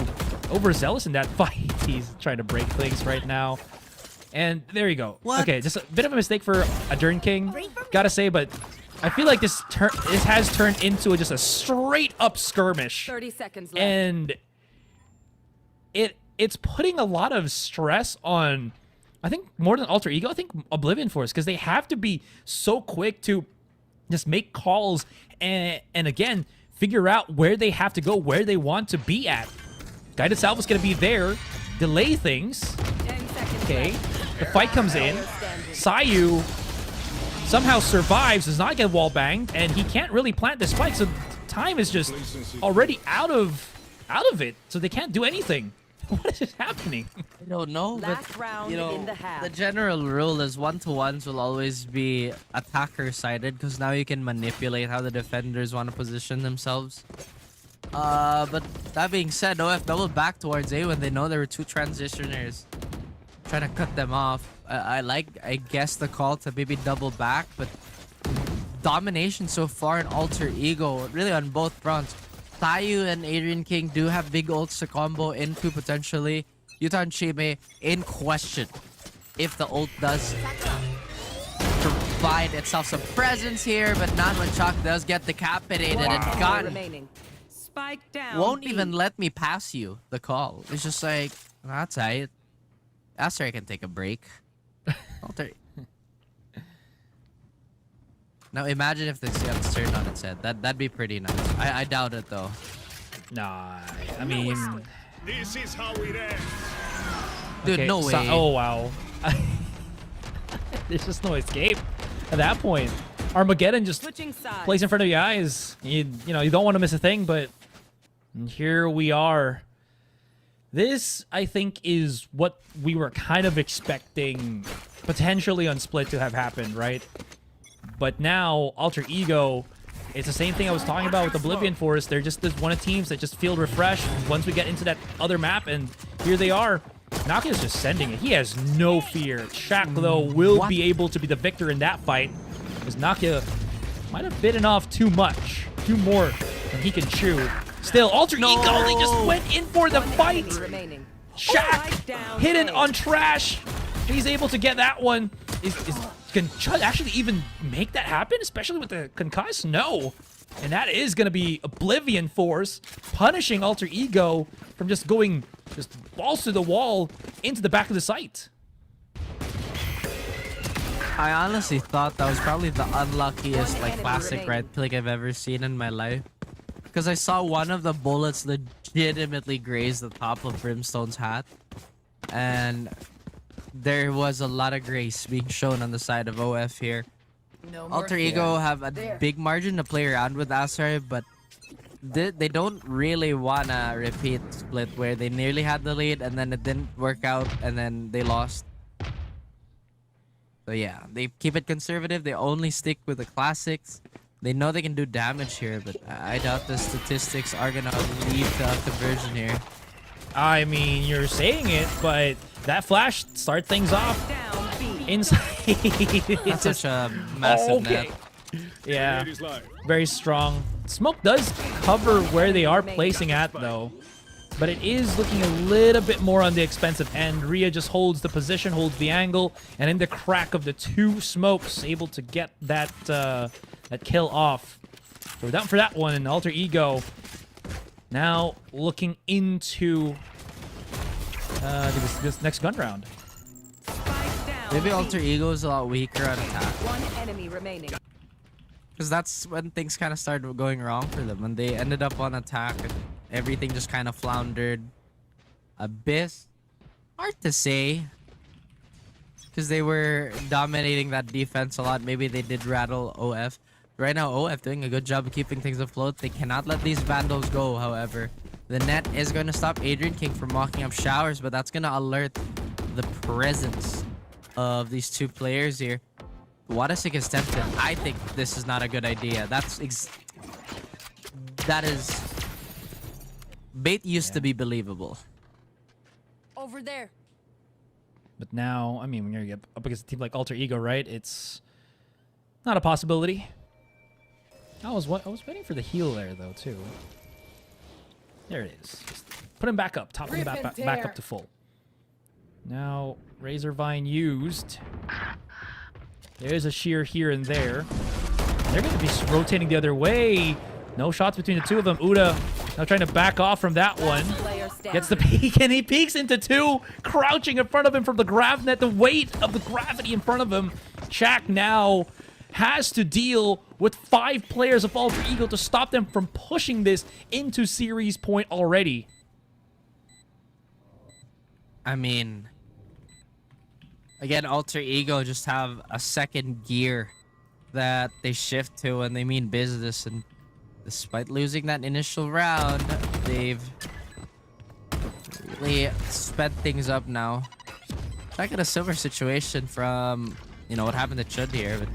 overzealous in that fight. He's trying to break things right now. And there you go. What? Okay, just a bit of a mistake for a Dern King. Gotta say, but I feel like this has turned into just a straight up skirmish. 30 seconds left. And it's putting a lot of stress on, I think, more than Alter Ego, I think Oblivion Force, because they have to be so quick to just make calls and again, figure out where they have to go, where they want to be at. Guided Salve is going to be there, delay things. 10 seconds Okay, left. the fight comes in. Sayu somehow survives, does not get wall banged, and he can't really plant this spike, so time is just already out of it, so they can't do anything. What is happening? I don't know. Last but, round you know, in the half. the general rule is 1-to-1s will always be attacker-sided because now you can manipulate how the defenders want to position themselves. But that being said, OF double back towards A when they know there were 2 transitioners trying to cut them off. I guess, the call to maybe double back, but domination so far in Alter Ego, really on both fronts. Tayu and Adrian King do have big ults to combo into potentially. Yutan Chime in question. If the ult does provide itself some presence here, but not when Chalk does get decapitated One and enemy gone. remaining. Spike down. Won't B. even let me pass you the call. It's just like, that's it. After I can take a break. Alter. Now imagine if this gets turned on its head. That'd be pretty nice. I doubt it though. Nah, I mean, This is how it ends. Dude, okay, no way. oh wow. There's just no escape at that point. Armageddon just Switching sides. plays in front of your eyes. You know, you don't want to miss a thing, but here we are. This, I think, is what we were kind of expecting potentially on Split to have happened, right? But now, Alter Ego, it's the same thing I was talking about with Oblivion Force. They're just one of teams that just feel refreshed once we get into that other map, and here they are. Nakia's just sending it. He has no fear. Shaq, though, will be able to be the victor in that fight, because Nakia might have bitten off too much, too more than he can chew. Still, Alter Ego, they just went in for the fight. Enemy remaining. Shaq Spike down hidden A. on trash. He's able to get that one. Can Chud actually even make that happen, especially with the concuss? No. And that is going to be Oblivion Force punishing Alter Ego from just going balls to the wall into the back of the site. I honestly thought that was probably the unluckiest One enemy classic remaining. right click I've ever seen in my life. Because I saw one of the bullets legitimately graze the top of Brimstone's hat. And there was a lot of grace being shown on the side of OF here. No more Alter fear. Ego have a big margin to play around with Asarai, but they don't really want to repeat Split where they nearly had the lead and then it didn't work out and then they lost. So yeah, they keep it conservative. They only stick with the classics. They know they can do damage here, but I doubt the statistics are going to lead to a conversion here. I mean, you're saying it, but that flash start things off Down B. inside. That's such a massive net. Yeah, It is live. very strong. Smoke does cover where they are placing at, though. But it is looking a little bit more on the expensive end. Rhea just holds the position, holds the angle, and in the crack of the two smokes, able to get that that kill off. So we're down for that one, and Alter Ego now looking into this next gun round. Spike down Maybe B. Alter Ego is a lot weaker on attack. One enemy remaining. Because that's when things kind of started going wrong for them. When they ended up on attack and everything just kind of floundered. Abyss, hard to say. Because they were dominating that defense a lot. Maybe they did rattle OF. Right now, OF doing a good job of keeping things afloat. They cannot let these Vandals go, however. The net is going to stop Adrian King from walking up showers, but that's going to alert the presence of these two players here. Wadasik is tempted. I think this is not a good idea. That is... Bait used to be believable. Over there. But now, I mean, when you're up against a team like Alter Ego, right? It's not a possibility. I was waiting for the heal there, though, too. There it is. Just put him back up. Top him back up to full. Now, Razor Vine used. There's a shear here and there. They're going to be rotating the other way. No shots between the two of them. Uda now trying to back off from that one. Player standing. Gets the peek, and he peeks into two, crouching in front of him from the grav net. The weight of the gravity in front of him. Shaq now has to deal with 5 players of Alter Ego to stop them from pushing this into series point already. I mean... Again, Alter Ego just have a second gear that they shift to when they mean business. And despite losing that initial round, they've really sped things up now. Back in a similar situation from, you know, what happened to Chud here. But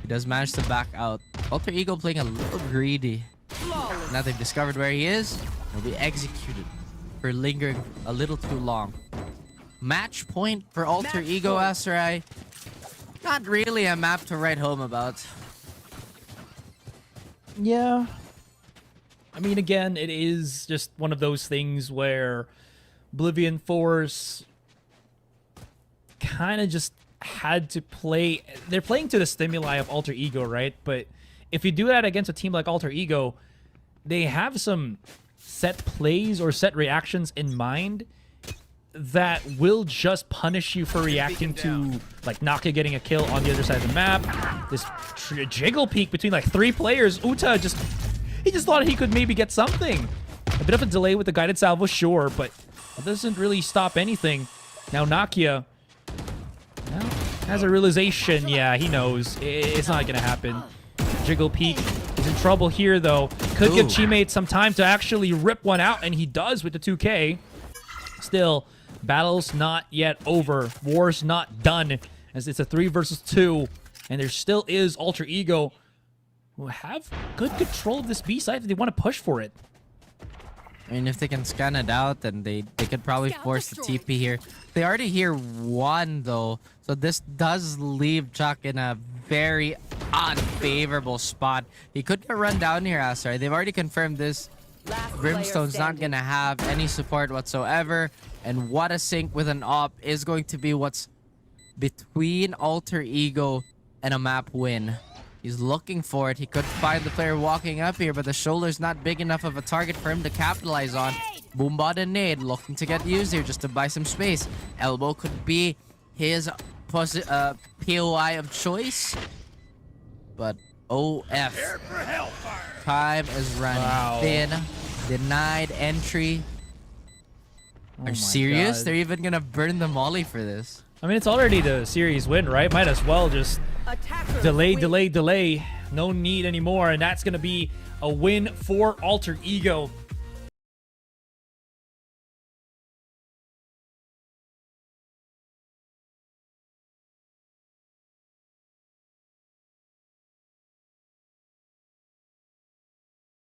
he does manage to back out. Alter Ego playing a little greedy. Now they've discovered where he is. He'll be executed for lingering a little too long. Match point for Alter Ego Asarai. Not really a map to write home about. Yeah. I mean, again, it is just one of those things where Oblivion Force kind of just had to play. They're playing to the stimuli of Alter Ego, right? But if you do that against a team like Alter Ego, they have some set plays or set reactions in mind that will just punish you for reacting to like Nakia getting a kill on the other side of the map. This jiggle peek between like 3 players. Uta just thought he could maybe get something. A bit of a delay with the guided salvo, sure, but that doesn't really stop anything. Now Nakia has a realization. Yeah, he knows it's not gonna happen. Jiggle peek is in trouble here though. Could give Chimate some time to actually rip one out, and he does with the 2K. Still, battle's not yet over. War's not done, as it's a 3 versus 2, and there still is Alter Ego who have good control of this B side if they want to push for it. I mean, if they can scan it out, then they could probably force the TP here. They already hear 1 though, so this does leave Chuck in a very unfavorable spot. He could get run down here, Asar. They've already confirmed this. Last Brimstone's player not gonna have any support whatsoever, and what a sync with an op is going to be what's between Alter Ego and a map win. He's looking for it. He could find the player walking up here, but the shoulder's not big enough of a target for him to capitalize on. Boombot and Nade looking to get used here just to buy some space. Elbow could be his POI of choice, but OF. Time is running thin. Denied entry. Oh Are my you serious? God. They're even gonna burn the molly for this. I mean, it's already the series win, right? Might as well just Attackers delay, win. delay, delay. No need anymore, and that's gonna be a win for Alter Ego.